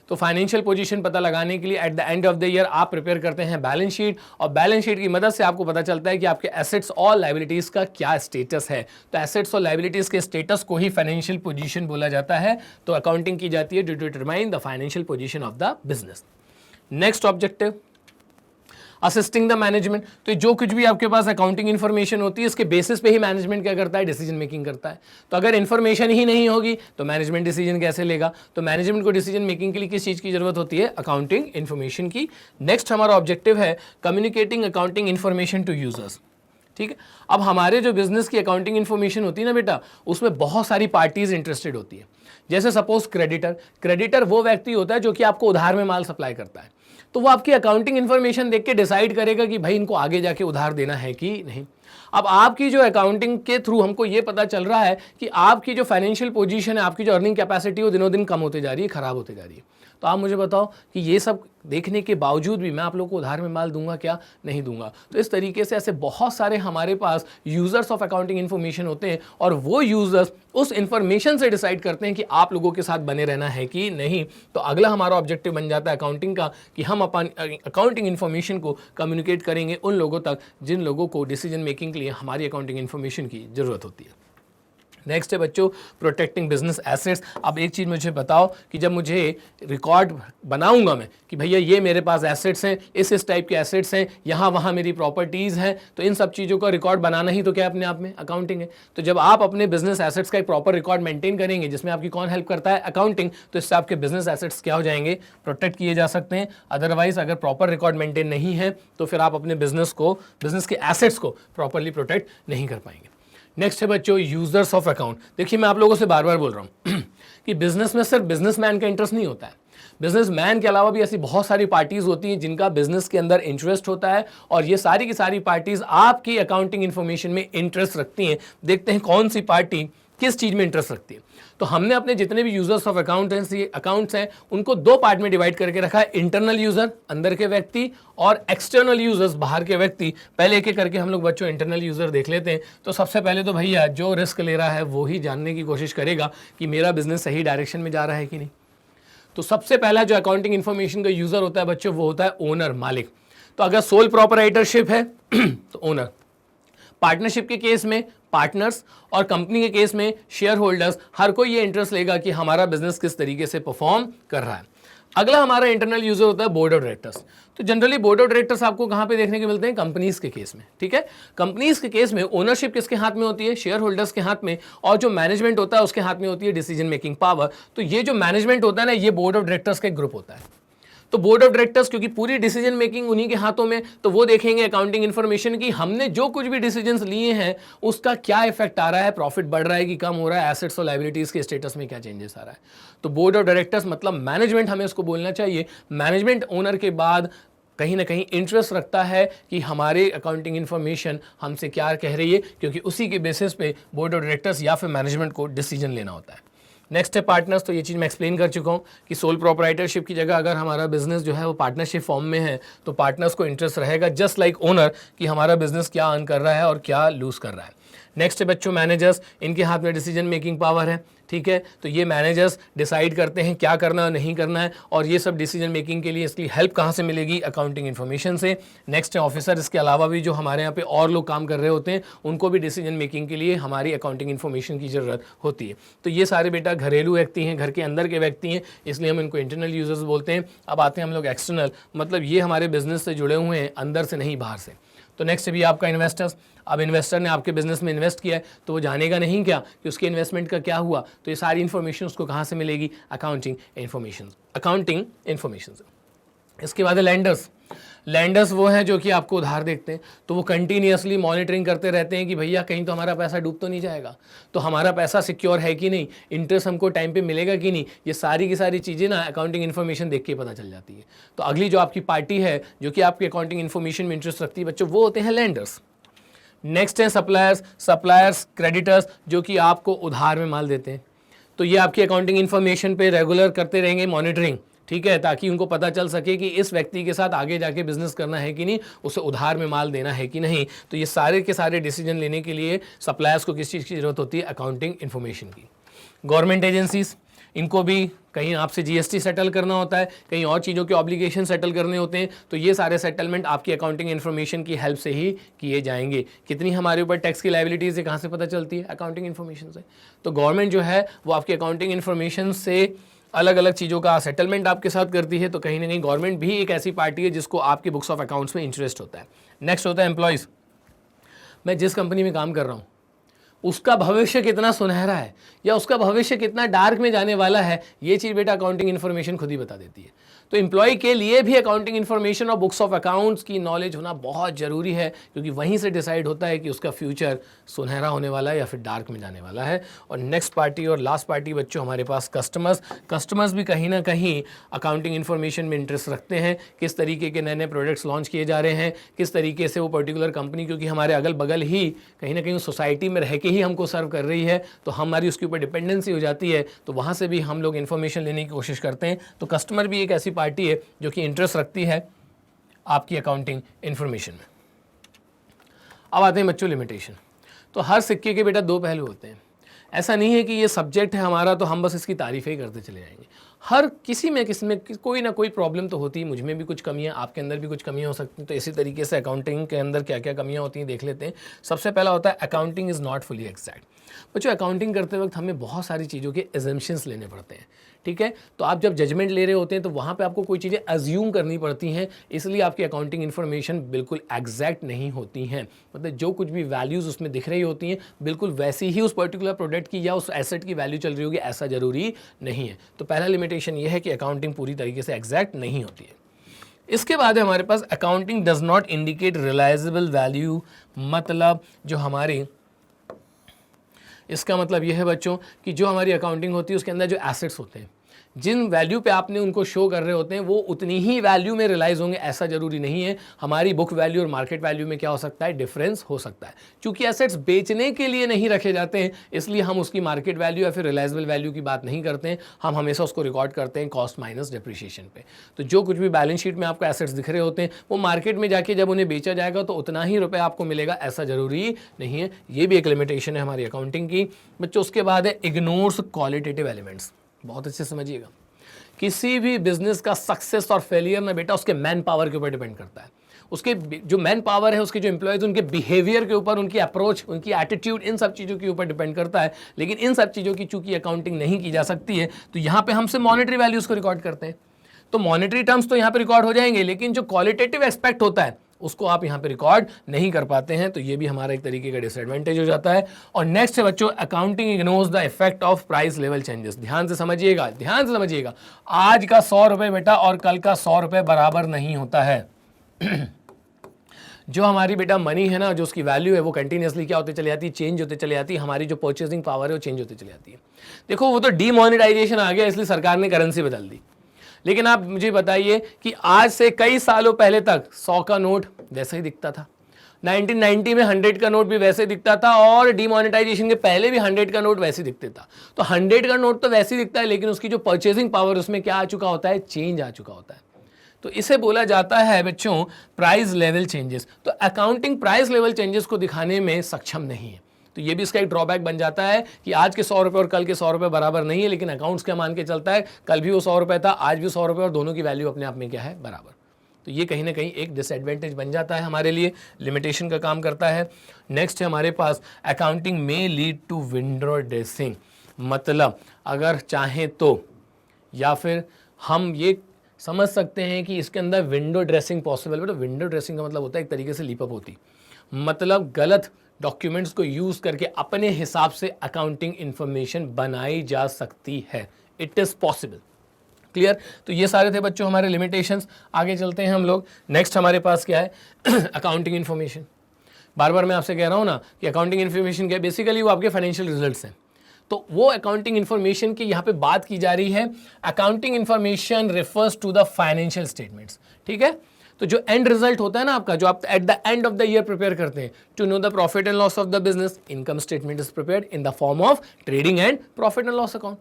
तो फाइनेंशियल पोजीशन पता लगाने के लिए at the end of the year आप प्रिपेयर करते हैं बैलेंस शीट, और बैलेंस शीट की मदद से आपको पता चलता है कि आपके एसेट्स और लायबिलिटीज का क्या स्टेटस है। तो एसेट्स और लायबिलिटीज के स्टेटस को ही फाइनेंशियल पोजीशन बोला जाता है। तो अकाउंटिंग की जाती है to determine the financial position of the business. Next objective assisting the management. तो जो कुछ भी आपके पास अकाउंटिंग इन्फॉर्मेशन होती है, इसके बेसिस पे ही मैनेजमेंट क्या करता है? डिसीजन मेकिंग करता है। तो अगर इन्फॉर्मेशन ही नहीं होगी तो मैनेजमेंट डिसीजन कैसे लेगा? तो मैनेजमेंट को डिसीजन मेकिंग के लिए किस चीज़ की जरूरत होती है? अकाउंटिंग इन्फॉर्मेशन की। नेक्स्ट हमारा ऑब्जेक्टिव है communicating accounting information to users. ठीक है, अब हमारे जो बिजनेस की अकाउंटिंग इन्फॉर्मेशन होती है ना बेटा, उसमें बहुत सारी पार्टीज इंटरेस्टेड होती है। जैसे सपोज क्रेडिटर वो व्यक्ति होता है जो कि आपको उधार में माल सप्लाई करता है। तो वो आपकी अकाउंटिंग इन्फॉर्मेशन देख के डिसाइड करेगा कि भाई इनको आगे जाके उधार देना है कि नहीं। अब आपकी जो अकाउंटिंग के थ्रू हमको ये पता चल रहा है कि आपकी जो फाइनेंशियल पोजीशन है, आपकी जो अर्निंग कैपेसिटी है, वो दिनों दिन कम होते जा रही है, खराब होते जा रही है। तो आप मुझे बताओ कि ये सब देखने के बावजूद भी मैं आप लोगों को उधार में माल दूंगा क्या? नहीं दूंगा। तो इस तरीके से ऐसे बहुत सारे हमारे पास यूजर्स ऑफ अकाउंटिंग इन्फॉर्मेशन होते हैं, और वो यूजर्स उस इंफॉर्मेशन से डिसाइड करते हैं कि आप लोगों के साथ बने रहना है कि नहीं। तो अगला हमारा ऑब्जेक्टिव बन जाता है अकाउंटिंग का कि हम अपन अकाउंटिंग इन्फॉर्मेशन को कम्युनिकेट करेंगे उन लोगों तक जिन लोगों को डिसीजन मेकिंग के लिए हमारी अकाउंटिंग इन्फॉर्मेशन की जरूरत होती है। नेक्स्ट है बच्चों प्रोटेक्टिंग बिजनेस एसेट्स। अब एक चीज़ मुझे बताओ कि जब मुझे रिकॉर्ड बनाऊंगा मैं कि भैया ये मेरे पास एसेट्स हैं, इस टाइप के एसेट्स हैं, यहाँ वहाँ मेरी प्रॉपर्टीज़ हैं, तो इन सब चीज़ों का रिकॉर्ड बनाना ही तो क्या अपने आप में अकाउंटिंग है। तो जब आप अपने बिजनेस एसेट्स का एक प्रॉपर रिकॉर्ड मेंटेन करेंगे जिसमें आपकी कौन हेल्प करता है? अकाउंटिंग। तो इससे आपके बिजनेस एसेट्स क्या हो जाएंगे? प्रोटेक्ट किए जा सकते हैं। अदरवाइज अगर प्रॉपर रिकॉर्ड मेंटेन नहीं है तो फिर आप अपने बिजनेस के एसेट्स को प्रॉपरली प्रोटेक्ट नहीं कर पाएंगे। नेक्स्ट है बच्चों यूजर्स ऑफ अकाउंट। देखिए मैं आप लोगों से बार बार बोल रहा हूँ कि बिजनेस में सिर्फ बिजनेसमैन का इंटरेस्ट नहीं होता है, बिजनेसमैन के अलावा भी ऐसी बहुत सारी पार्टीज होती हैं जिनका बिजनेस के अंदर इंटरेस्ट होता है, और ये सारी की सारी पार्टीज आपकी अकाउंटिंग इन्फॉर्मेशन में इंटरेस्ट रखती हैं। देखते हैं कौन सी पार्टी किस चीज़ में इंटरेस्ट रखती है। तो हमने अपने जितने भी यूजर्स ऑफ अकाउंट्स हैं उनको दो पार्ट में डिवाइड करके रखा है, इंटरनल यूजर अंदर के व्यक्ति और एक्सटर्नल यूजर्स बाहर के व्यक्ति। पहले एक एक करके हम लोग बच्चों इंटरनल यूजर देख लेते हैं। तो सबसे पहले तो भैया जो रिस्क ले रहा है वो ही जानने की कोशिश करेगा कि मेरा बिजनेस सही डायरेक्शन में जा रहा है कि नहीं। तो सबसे पहला जो अकाउंटिंग इंफॉर्मेशन का यूजर होता है बच्चों वो होता है ओनर, मालिक। तो अगर सोल प्रोपराइटरशिप है तो ओनर, पार्टनरशिप के केस में पार्टनर्स और कंपनी के केस में शेयर होल्डर्स, हर कोई ये इंटरेस्ट लेगा कि हमारा बिजनेस किस तरीके से परफॉर्म कर रहा है। अगला हमारा इंटरनल यूजर होता है बोर्ड ऑफ डायरेक्टर्स। तो जनरली बोर्ड ऑफ डायरेक्टर्स आपको कहां पे देखने के मिलते हैं? कंपनीज के केस में, ठीक है। कंपनीज के केस में ओनरशिप किसके हाथ में होती है? शेयर होल्डर्स के हाथ में, और जो मैनेजमेंट होता है उसके हाथ में होती है डिसीजन मेकिंग पावर। तो ये जो मैनेजमेंट होता है ना, ये बोर्ड ऑफ डायरेक्टर्स का एक ग्रुप होता है। तो बोर्ड ऑफ डायरेक्टर्स क्योंकि पूरी डिसीजन मेकिंग उन्हीं के हाथों में, तो वो देखेंगे अकाउंटिंग इन्फॉर्मेशन की हमने जो कुछ भी डिसीजंस लिए हैं उसका क्या इफेक्ट आ रहा है, प्रॉफिट बढ़ रहा है कि कम हो रहा है, एसेट्स और लायबिलिटीज के स्टेटस में क्या चेंजेस आ रहा है। तो बोर्ड ऑफ डायरेक्टर्स मतलब मैनेजमेंट, हमें उसको बोलना चाहिए। मैनेजमेंट ओनर के बाद कहीं ना कहीं इंटरेस्ट रखता है कि हमारे अकाउंटिंग इन्फॉर्मेशन हमसे क्या कह रही है, क्योंकि उसी के बेसिस पे बोर्ड ऑफ डायरेक्टर्स या फिर मैनेजमेंट को डिसीजन लेना होता है। नेक्स्ट है पार्टनर्स। तो ये चीज़ मैं एक्सप्लेन कर चुका हूँ कि सोल प्रोपराइटरशिप की जगह अगर हमारा बिजनेस जो है वो पार्टनरशिप फॉर्म में है तो पार्टनर्स को इंटरेस्ट रहेगा जस्ट लाइक ओनर कि हमारा बिजनेस क्या अर्न कर रहा है और क्या लूज कर रहा है। नेक्स्ट है बच्चों मैनेजर्स, इनके हाथ में डिसीजन मेकिंग पावर है, ठीक है। तो ये मैनेजर्स डिसाइड करते हैं क्या करना और नहीं करना है, और ये सब डिसीजन मेकिंग के लिए इसकी हेल्प कहाँ से मिलेगी? अकाउंटिंग इन्फॉर्मेशन से। नेक्स्ट है ऑफिसर, इसके अलावा भी जो हमारे यहाँ पे और लोग काम कर रहे होते हैं उनको भी डिसीजन मेकिंग के लिए हमारी अकाउंटिंग इन्फॉर्मेशन की ज़रूरत होती है। तो ये सारे बेटा घरेलू व्यक्ति हैं, घर के अंदर के व्यक्ति हैं, इसलिए हम इनको इंटरनल यूजर्स बोलते हैं। अब आते हैं हम लोग एक्सटर्नल, मतलब ये हमारे बिजनेस से जुड़े हुए हैं, अंदर से नहीं बाहर से। तो नेक्स्ट भी आपका इन्वेस्टर्स। अब इन्वेस्टर ने आपके बिजनेस में इन्वेस्ट किया है तो वो जानेगा नहीं क्या कि उसके इन्वेस्टमेंट का क्या हुआ, तो ये सारी इन्फॉर्मेशन उसको कहाँ से मिलेगी? अकाउंटिंग इन्फॉर्मेशन से। इसके बाद है लैंडर्स। लैंडर्स वो हैं जो कि आपको उधार देखते हैं, तो वो कंटिन्यूअसली मॉनिटरिंग करते रहते हैं कि भैया कहीं तो हमारा पैसा डूब तो नहीं जाएगा, तो हमारा पैसा सिक्योर है कि नहीं, इंटरेस्ट हमको टाइम पे मिलेगा कि नहीं। ये सारी की सारी चीज़ें ना अकाउंटिंग इन्फॉर्मेशन देख के पता चल जाती है। तो अगली जो आपकी पार्टी है जो कि आपकी अकाउंटिंग इन्फॉर्मेशन में इंटरेस्ट रखती है बच्चों, वो होते हैं लैंडर्स। नेक्स्ट है सप्लायर्स क्रेडिटर्स, जो कि आपको उधार में माल देते हैं। तो ये आपकी अकाउंटिंग इन्फॉर्मेशन पे रेगुलर करते रहेंगे मॉनिटरिंग, ठीक है, ताकि उनको पता चल सके कि इस व्यक्ति के साथ आगे जाके बिजनेस करना है कि नहीं, उसे उधार में माल देना है कि नहीं। तो ये सारे के सारे डिसीजन लेने के लिए सप्लायर्स को किस चीज़ की जरूरत होती है? अकाउंटिंग इन्फॉर्मेशन की। गवर्नमेंट एजेंसीज, इनको भी कहीं आपसे जीएसटी सेटल करना होता है, कहीं और चीज़ों के ऑब्लिगेशन सेटल करने होते हैं, तो ये सारे सेटलमेंट आपकी अकाउंटिंग इन्फॉर्मेशन की हेल्प से ही किए जाएंगे। कितनी हमारे ऊपर टैक्स की लायबिलिटीज़ है, कहाँ से पता चलती है? अकाउंटिंग इन्फॉर्मेशन से। तो गवर्नमेंट जो है वो आपकी अकाउंटिंग इन्फॉर्मेशन से अलग अलग चीज़ों का सेटलमेंट आपके साथ करती है। तो कहीं ना कहीं गवर्नमेंट भी एक ऐसी पार्टी है जिसको आपकी बुक्स ऑफ अकाउंट्स में इंटरेस्ट होता है। नेक्स्ट होता है एम्प्लॉयज़। मैं जिस कंपनी में काम कर रहा हूँ उसका भविष्य कितना सुनहरा है या उसका भविष्य कितना डार्क में जाने वाला है, ये चीज़ बेटा अकाउंटिंग इन्फॉर्मेशन खुद ही बता देती है। तो एम्प्लॉय के लिए भी अकाउंटिंग इन्फॉर्मेशन और बुक्स ऑफ अकाउंट्स की नॉलेज होना बहुत ज़रूरी है, क्योंकि वहीं से डिसाइड होता है कि उसका फ्यूचर सुनहरा होने वाला है या फिर डार्क में जाने वाला है। और नेक्स्ट पार्टी और लास्ट पार्टी बच्चों हमारे पास कस्टमर्स भी कहीं ना कहीं अकाउंटिंग इन्फॉर्मेशन में इंटरेस्ट रखते हैं। किस तरीके के नए नए प्रोडक्ट्स लॉन्च किए जा रहे हैं, किस तरीके से वो पर्टिकुलर कंपनी, क्योंकि हमारे अगल बगल ही कहीं ना कहीं सोसाइटी में रह के ही हमको सर्व कर रही है, तो हमारी उसके ऊपर डिपेंडेंसी हो जाती है, तो वहाँ से भी हम लोग इन्फॉर्मेशन लेने की कोशिश करते हैं। तो कस्टमर भी एक ऐसी पार्टी है जो कि इंटरेस्ट रखती है आपकी अकाउंटिंग इन्फॉर्मेशन में। अब आते हैं बच्चों लिमिटेशन। तो हर सिक्के के बेटा दो पहलू होते हैं। ऐसा नहीं है कि ये सब्जेक्ट है हमारा तो हम बस इसकी तारीफ़ें करते चले जाएंगे। हर किसी में कोई ना कोई प्रॉब्लम तो होती है। मुझ में भी कुछ कमियां, आपके अंदर भी कुछ कमियां हो सकती हैं। तो इसी तरीके से अकाउंटिंग के अंदर क्या क्या कमियां होती हैं देख लेते हैं। सबसे पहला होता है accounting is not fully exact. बच्चों अकाउंटिंग करते वक्त हमें बहुत सारी चीज़ों के एजम्पशंस लेने पड़ते हैं, ठीक है। तो आप जब जजमेंट ले रहे होते हैं तो वहाँ पे आपको कोई चीज़ें अज्यूम करनी पड़ती हैं, इसलिए आपकी अकाउंटिंग इन्फॉर्मेशन बिल्कुल एग्जैक्ट नहीं होती हैं। मतलब जो कुछ भी वैल्यूज़ उसमें दिख रही होती हैं बिल्कुल वैसी ही उस पर्टिकुलर प्रोडक्ट की या उस एसेट की वैल्यू चल रही होगी, ऐसा ज़रूरी नहीं है। तो पहला लिमिटेशन ये है कि अकाउंटिंग पूरी तरीके से एग्जैक्ट नहीं होती है। इसके बाद है हमारे पास accounting does not indicate realisable value. मतलब जो हमारी, इसका मतलब यह है बच्चों कि जो हमारी अकाउंटिंग होती है उसके अंदर जो एसेट्स होते हैं, जिन वैल्यू पे आपने उनको शो कर रहे होते हैं वो उतनी ही वैल्यू में रियलाइज़ होंगे, ऐसा ज़रूरी नहीं है। हमारी बुक वैल्यू और मार्केट वैल्यू में क्या हो सकता है? डिफरेंस हो सकता है। क्योंकि एसेट्स बेचने के लिए नहीं रखे जाते हैं, इसलिए हम उसकी मार्केट वैल्यू या फिर रियलाइजेबल वैल्यू की बात नहीं करते हैं। हम हमेशा उसको रिकॉर्ड करते हैं कॉस्ट माइनस डिप्रिशिएशन पे। तो जो कुछ भी बैलेंस शीट में आपको एसेट्स दिख रहे होते हैं वो मार्केट में जाके जब उन्हें बेचा जाएगा तो उतना ही रुपये आपको मिलेगा, ऐसा ज़रूरी नहीं है। ये भी एक लिमिटेशन है हमारी अकाउंटिंग की बच्चों। उसके बाद है इग्नोर्स क्वालिटेटिव एलिमेंट्स। बहुत अच्छे समझिएगा किसी भी बिजनेस का सक्सेस और फेलियर ना बेटा उसके मैन पावर के ऊपर डिपेंड करता है। उसके जो मैन पावर है, उसके जो एम्प्लॉयज, उनके बिहेवियर के ऊपर, उनकी अप्रोच, उनकी एटीट्यूड, इन सब चीज़ों के ऊपर डिपेंड करता है। लेकिन इन सब चीज़ों की चूंकि अकाउंटिंग नहीं की जा सकती है, तो यहाँ पे हमसे मॉनेटरी वैल्यूज़ को रिकॉर्ड करते हैं। तो मॉनेटरी टर्म्स तो यहाँ पे रिकॉर्ड हो जाएंगे, लेकिन जो क्वालिटेटिव एस्पेक्ट होता है उसको आप यहाँ पे रिकॉर्ड नहीं कर पाते हैं। तो ये भी हमारा एक तरीके का डिसएडवांटेज हो जाता है। और नेक्स्ट है बच्चों, accounting ignores the effect of price level changes. ध्यान से समझिएगा, ध्यान से समझिएगा। आज का 100 रुपये बेटा और कल का 100 रुपये बराबर नहीं होता है। जो हमारी बेटा मनी है ना, जो उसकी वैल्यू है वो कंटिन्यूसली क्या होते चली जाती है, चेंज होते चली जाती है। हमारी जो परचेसिंग पावर है वो चेंज होते चली जाती है। देखो वो तो डीमोनेटाइजेशन आ गया, इसलिए सरकार ने करेंसी बदल दी। लेकिन आप मुझे बताइए कि आज से कई सालों पहले तक 100 का नोट वैसे ही दिखता था, 1990 में 100 का नोट भी वैसे दिखता था, और डीमोनेटाइजेशन के पहले भी 100 का नोट वैसे दिखता था। तो 100 का नोट तो वैसे ही दिखता है, लेकिन उसकी जो परचेसिंग पावर उसमें क्या आ चुका होता है, चेंज आ चुका होता है। तो इसे बोला जाता है बच्चों प्राइस लेवल चेंजेस। तो अकाउंटिंग प्राइस लेवल चेंजेस को दिखाने में सक्षम नहीं है। तो ये भी इसका एक ड्रॉबैक बन जाता है कि आज के 100 रुपये और कल के 100 रुपये बराबर नहीं है, लेकिन अकाउंट्स क्या मान के चलता है, कल भी वो 100 रुपये था, आज भी 100 रुपये, और दोनों की वैल्यू अपने आप में क्या है, बराबर। तो ये कहीं ना कहीं एक डिसएडवांटेज बन जाता है हमारे लिए, लिमिटेशन का काम करता है। नेक्स्ट है हमारे पास अकाउंटिंग में लीड टू विंडो ड्रेसिंग। मतलब अगर चाहें तो, या फिर हम ये समझ सकते हैं कि इसके अंदर विंडो ड्रेसिंग पॉसिबल है। तो विंडो ड्रेसिंग का मतलब होता है एक तरीके से लीपअप होती, मतलब गलत डॉक्यूमेंट्स को यूज करके अपने हिसाब से अकाउंटिंग इंफॉर्मेशन बनाई जा सकती है। It is possible. क्लियर? तो ये सारे थे बच्चों हमारे लिमिटेशंस। आगे चलते हैं हम लोग। नेक्स्ट हमारे पास क्या है, अकाउंटिंग इंफॉर्मेशन। बार बार मैं आपसे कह रहा हूं ना कि अकाउंटिंग इंफॉर्मेशन क्या है, बेसिकली वो आपके फाइनेंशियल रिजल्ट्स हैं। तो वो अकाउंटिंग इंफॉर्मेशन की यहाँ पे बात की जा रही है। Accounting information refers to the financial statements. ठीक है? तो जो एंड रिजल्ट होता है ना आपका, जो आप at the end of the year prepare करते हैं, to know the profit and loss of the business, income statement is prepared in the form of trading and profit and loss account.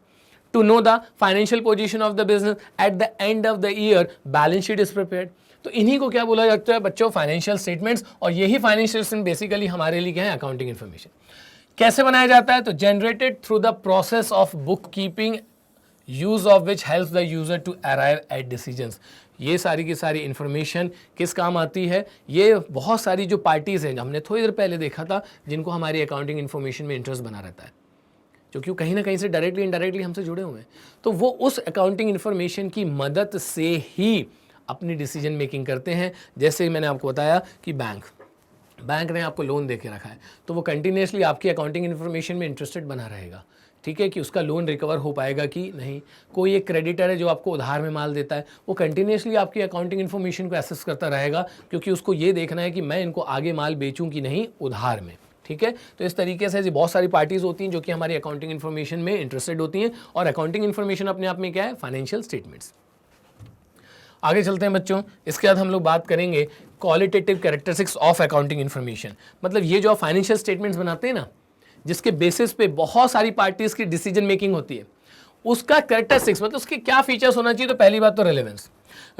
To know the financial position of the business, at the end of the year balance sheet is prepared. तो इन्हीं को क्या बोला जाता है बच्चों, financial statements. और यही फाइनेंशियल स्टेटमेंट बेसिकली हमारे लिए क्या है, अकाउंटिंग इंफॉर्मेशन। कैसे बनाया जाता है, तो generated through the process of book keeping, use of which helps the user to arrive at decisions. ये सारी की सारी इंफॉर्मेशन किस काम आती है, ये बहुत सारी जो पार्टीज़ हैं, हमने थोड़ी देर पहले देखा था, जिनको हमारी अकाउंटिंग इंफॉर्मेशन में इंटरेस्ट बना रहता है, जो कि कहीं ना कहीं से डायरेक्टली इनडायरेक्टली हमसे जुड़े हुए हैं। तो वो उस अकाउंटिंग इंफॉर्मेशन की मदद से ही अपनी डिसीजन मेकिंग करते हैं। जैसे मैंने आपको बताया कि बैंक ने आपको लोन दे के रखा है, तो वो कंटिन्यूसली आपकी अकाउंटिंग इन्फॉर्मेशन में इंटरेस्टेड बना रहेगा। ठीक है, कि उसका लोन रिकवर हो पाएगा कि नहीं। कोई एक क्रेडिटर है जो आपको उधार में माल देता है, वो कंटिन्यूसली आपकी अकाउंटिंग इन्फॉर्मेशन को एसेस करता रहेगा, क्योंकि उसको ये देखना है कि मैं इनको आगे माल बेचूं कि नहीं उधार में। ठीक है, तो इस तरीके से ऐसी बहुत सारी पार्टीज होती हैं जो कि हमारी अकाउंटिंग इन्फॉर्मेशन में इंटरेस्टेड होती हैं। और अकाउंटिंग इन्फॉर्मेशन अपने आप में क्या है, फाइनेंशियल स्टेटमेंट्स। आगे चलते हैं बच्चों। इसके बाद हम लोग बात करेंगे qualitative characteristics of accounting information. मतलब ये जो आप फाइनेंशियल स्टेटमेंट्स बनाते हैं ना, जिसके बेसिस पे बहुत सारी पार्टीज की डिसीजन मेकिंग होती है, उसका कैरेक्टरिस्टिक्स मतलब उसके क्या फीचर्स होना चाहिए। तो पहली बात तो रेलेवेंस।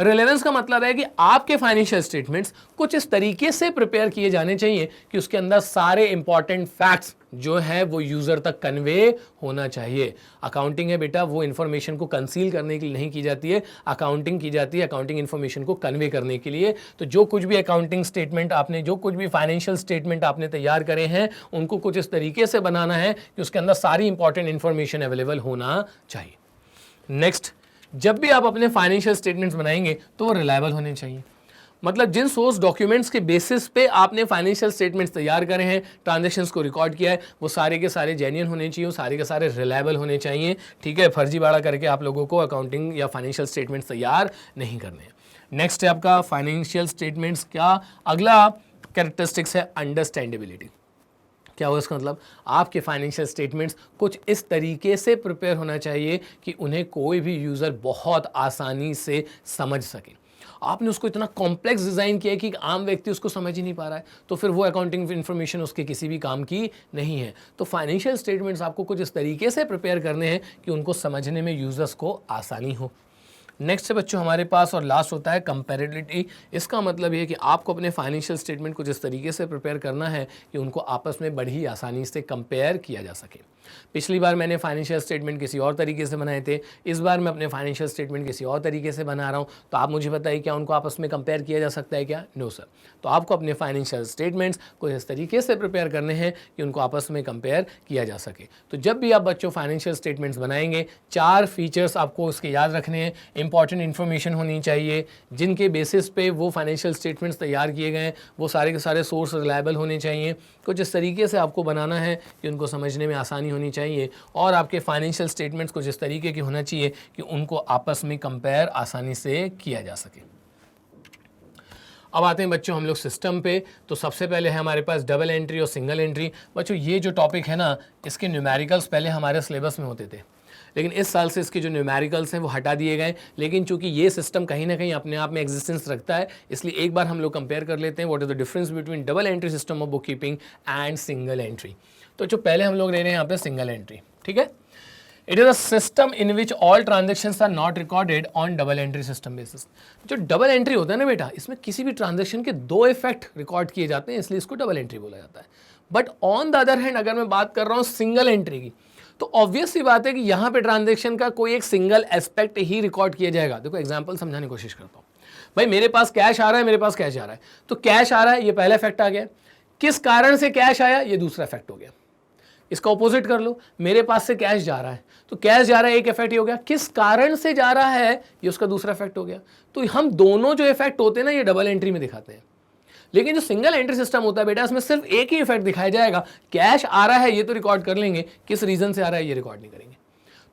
रेलेवेंस का मतलब है कि आपके फाइनेंशियल स्टेटमेंट्स कुछ इस तरीके से प्रिपेयर किए जाने चाहिए कि उसके अंदर सारे इंपॉर्टेंट फैक्ट्स जो है वो यूजर तक कन्वे होना चाहिए। अकाउंटिंग है बेटा, वो इंफॉर्मेशन को कंसील करने के लिए नहीं की जाती है, अकाउंटिंग की जाती है अकाउंटिंग इंफॉर्मेशन को कन्वे करने के लिए। तो जो कुछ भी अकाउंटिंग स्टेटमेंट आपने, जो कुछ भी फाइनेंशियल स्टेटमेंट आपने तैयार करे हैं, उनको कुछ इस तरीके से बनाना है कि उसके अंदर सारी इंपॉर्टेंट इंफॉर्मेशन अवेलेबल होना चाहिए। नेक्स्ट, जब भी आप अपने फाइनेंशियल स्टेटमेंट्स बनाएंगे तो वो रिलायबल होने चाहिए। मतलब जिन सोर्स डॉक्यूमेंट्स के बेसिस पे आपने फाइनेंशियल स्टेटमेंट्स तैयार करे हैं, ट्रांजैक्शंस को रिकॉर्ड किया है, वो सारे के सारे जेन्युइन होने चाहिए, सारे के सारे रिलायबल होने चाहिए। ठीक है, फर्जीवाड़ा करके आप लोगों को अकाउंटिंग या फाइनेंशियल स्टेटमेंट्स तैयार नहीं करने हैं। नेक्स्ट है आपका फाइनेंशियल स्टेटमेंट्स का अगला कैरेक्टरिस्टिक्स है अंडरस्टैंडेबिलिटी। क्या हुआ इसका मतलब, आपके फाइनेंशियल स्टेटमेंट्स कुछ इस तरीके से प्रिपेयर होना चाहिए कि उन्हें कोई भी यूज़र बहुत आसानी से समझ सके। आपने उसको इतना कॉम्प्लेक्स डिज़ाइन किया है कि आम व्यक्ति उसको समझ ही नहीं पा रहा है, तो फिर वो अकाउंटिंग इन्फॉर्मेशन उसके किसी भी काम की नहीं है। तो फाइनेंशियल स्टेटमेंट्स आपको कुछ इस तरीके से प्रिपेयर करने हैं कि उनको समझने में यूज़र्स को आसानी हो। नेक्स्ट है बच्चों हमारे पास और लास्ट होता है कंपेरेबिलिटी। इसका मतलब ये कि आपको अपने फाइनेंशियल स्टेटमेंट को जिस तरीके से प्रिपेयर करना है कि उनको आपस में बड़ी आसानी से कंपेयर किया जा सके। पिछली बार मैंने फाइनेंशियल स्टेटमेंट किसी और तरीके से बनाए थे, इस बार मैं अपने फाइनेंशियल स्टेटमेंट किसी और तरीके से बना रहा हूँ, तो आप मुझे बताइए क्या उनको आपस में कंपेयर किया जा सकता है क्या? No sir. तो आपको अपने फाइनेंशियल स्टेटमेंट्स को इस तरीके से प्रिपेयर करने हैं कि उनको आपस में कंपेयर किया जा सके। तो जब भी आप बच्चों फाइनेंशियल स्टेटमेंट्स बनाएंगे, 4 फीचर्स आपको उसके याद रखने हैं। इंपॉर्टेंट इन्फॉर्मेशन होनी चाहिए जिनके बेसिस पे वो फाइनेंशियल स्टेटमेंट्स तैयार किए गए हैं, वो सारे के सारे सोर्स रिलायबल होने चाहिए। कुछ इस तरीके से आपको बनाना है कि उनको समझने में आसानी होनी चाहिए और आपके फाइनेंशियल स्टेटमेंट्स कुछ इस तरीके के होना चाहिए कि उनको आपस में कंपेयर आसानी से किया जा सके। अब आते हैं बच्चों हम लोग सिस्टम पे। तो सबसे पहले है हमारे पास डबल एंट्री और सिंगल एंट्री। बच्चों ये जो टॉपिक है ना, इसके न्यूमेरिकल्स पहले हमारे सिलेबस में होते थे, लेकिन इस साल से इसके जो न्यूमेरिकल्स हैं वो हटा दिए गए। लेकिन चूंकि ये सिस्टम कहीं ना कहीं अपने आप में एग्जिस्टेंस रखता है, इसलिए एक बार हम लोग कंपेयर कर लेते हैं what is the difference between double entry system of book keeping and single entry. तो जो पहले हम लोग ले रहे हैं यहाँ पे सिंगल एंट्री, ठीक है। It is a system in which all transactions are not recorded on double entry system basis. जो डबल एंट्री होता है ना बेटा, इसमें किसी भी ट्रांजेक्शन के 2 इफेक्ट रिकॉर्ड किए जाते हैं, इसलिए इसको डबल एंट्री बोला जाता है। But on the other hand अगर मैं बात कर रहा हूँ सिंगल एंट्री की, तो ऑब्वियस सी बात है कि यहाँ पे ट्रांजेक्शन का कोई एक सिंगल एस्पेक्ट ही रिकॉर्ड किया जाएगा। देखो एग्जांपल समझाने की कोशिश करता हूँ। भाई मेरे पास कैश आ रहा है, मेरे पास कैश जा रहा है, तो कैश आ रहा है, ये पहला इफेक्ट आ गया। किस कारण से कैश आया, ये दूसरा इफेक्ट हो गया। इसका ऑपोजिट कर लो, मेरे पास से कैश जा रहा है, तो कैश जा रहा है, एक इफेक्ट हो गया। किस कारण से जा रहा है, ये उसका दूसरा इफेक्ट हो गया। तो हम दोनों जो इफेक्ट होते हैं ना, ये डबल एंट्री में दिखाते हैं। लेकिन जो सिंगल एंट्री सिस्टम होता है बेटा, इसमें सिर्फ एक ही इफेक्ट दिखाया जाएगा। कैश आ रहा है ये तो रिकॉर्ड कर लेंगे, किस रीजन से आ रहा है ये रिकॉर्ड नहीं करेंगे।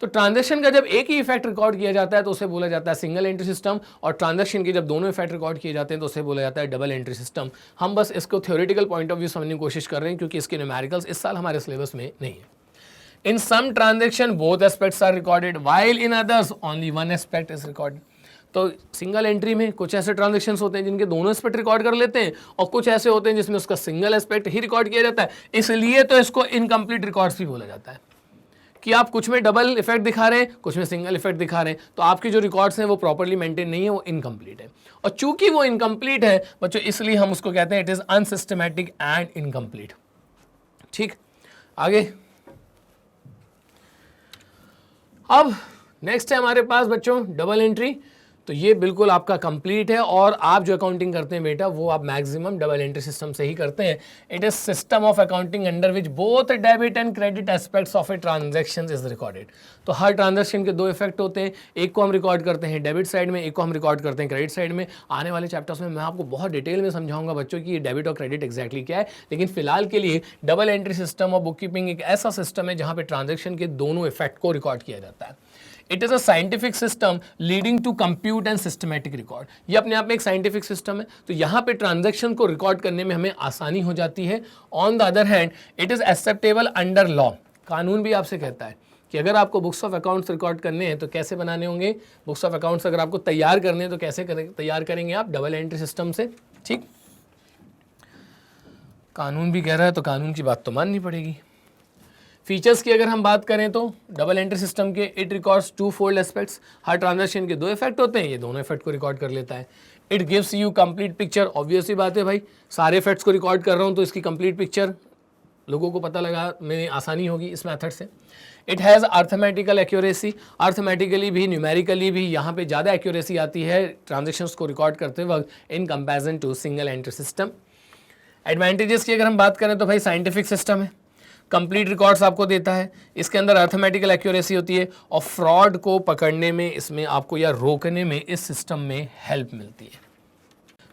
तो ट्रांजैक्शन का जब एक ही इफेक्ट रिकॉर्ड किया जाता है तो उसे बोला जाता है सिंगल एंट्री सिस्टम, और ट्रांजैक्शन के जब दोनों इफेक्ट रिकॉर्ड किए जाते हैं तो उसे बोला जाता है डबल एंट्री सिस्टम। हम बस इसको थ्योरेटिकल पॉइंट ऑफ व्यू समझने की कोशिश कर रहे हैं, क्योंकि इसके न्यूमेरिकल्स इस साल हमारे सिलेबस में नहीं है। In some transaction both aspects are recorded, while in others only one aspect is recorded. तो सिंगल एंट्री में कुछ ऐसे ट्रांजैक्शंस होते हैं जिनके दोनों एस्पेक्ट रिकॉर्ड कर लेते हैं, और कुछ ऐसे होते हैं जिसमें उसका सिंगल एस्पेक्ट ही रिकॉर्ड किया जाता है। इसलिए तो इसको इनकम्प्लीट रिकॉर्ड्स भी बोला जाता है, कि आप कुछ में डबल इफेक्ट दिखा रहे हैं, कुछ में सिंगल इफेक्ट दिखा रहे हैं, तो आपके जो रिकॉर्ड्स हैं वो प्रॉपर्ली मेंटेन नहीं है, वो इनकम्प्लीट है। और चूंकि वो इनकम्प्लीट है बच्चों, इसलिए हम उसको कहते हैं it is unsystematic and incomplete. ठीक, आगे अब नेक्स्ट है हमारे पास बच्चों डबल एंट्री। तो ये बिल्कुल आपका कंप्लीट है, और आप जो अकाउंटिंग करते हैं बेटा वो आप मैक्सिमम डबल एंट्री सिस्टम से ही करते हैं। It is system of accounting under which both debit and credit aspects of a transaction is recorded. तो हर ट्रांजैक्शन के 2 इफेक्ट होते हैं, एक को हम रिकॉर्ड करते हैं डेबिट साइड में, एक को हम रिकॉर्ड करते हैं क्रेडिट साइड में। आने वाले चैप्टर्स में मैं आपको बहुत डिटेल में समझाऊंगा बच्चों कि ये डेबिट और क्रेडिट एक्जैक्टली क्या है। लेकिन फिलहाल के लिए double entry system of book keeping एक ऐसा सिस्टम है जहाँ पे ट्रांजैक्शन के दोनों इफेक्ट को रिकॉर्ड किया जाता है। It is a scientific system leading to compute and systematic record. ये अपने आप में एक साइंटिफिक सिस्टम है, तो यहाँ पे ट्रांजैक्शन को रिकॉर्ड करने में हमें आसानी हो जाती है। On the other hand it is acceptable under law. कानून भी आपसे कहता है कि अगर आपको बुक्स ऑफ अकाउंट्स रिकॉर्ड करने हैं तो कैसे बनाने होंगे, बुक्स ऑफ अकाउंट्स अगर आपको तैयार करने हैं तो कैसे तैयार करेंगे आप, डबल एंट्री सिस्टम से। ठीक, कानून भी कह रहा है तो कानून की बात तो माननी पड़ेगी। फीचर्स की अगर हम बात करें तो डबल एंट्री सिस्टम के it records 2 fold aspects. Her transaction के 2 इफेक्ट होते हैं, ये दोनों इफेक्ट को रिकॉर्ड कर लेता है। It gives you complete picture. Obvious ही बात है भाई, सारे इफेक्ट्स को रिकॉर्ड कर रहा हूँ तो इसकी कंप्लीट पिक्चर लोगों को पता लगा में आसानी होगी इस मेथड से। It has arithmetical accuracy. Arithmetically भी न्यूमेरिकली भी यहाँ पे ज़्यादा एक्यूरेसी आती है ट्रांजेक्शन्स को रिकॉर्ड करते वक्त in comparison to single entry system. Advantages की अगर हम बात करें तो भाई साइंटिफिक सिस्टम है, कंप्लीट रिकॉर्ड्स आपको देता है, इसके अंदर अर्थमेटिकल एक्यूरेसी होती है, और फ्रॉड को पकड़ने में इसमें आपको या रोकने में इस सिस्टम में हेल्प मिलती है।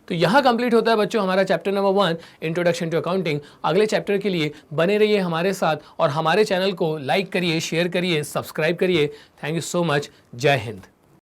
तो यहाँ कंप्लीट होता है बच्चों हमारा chapter number 1 introduction to accounting. अगले चैप्टर के लिए बने रहिए हमारे साथ, और हमारे चैनल को लाइक करिए, शेयर करिए, सब्सक्राइब करिए। Thank you so much. जय हिंद।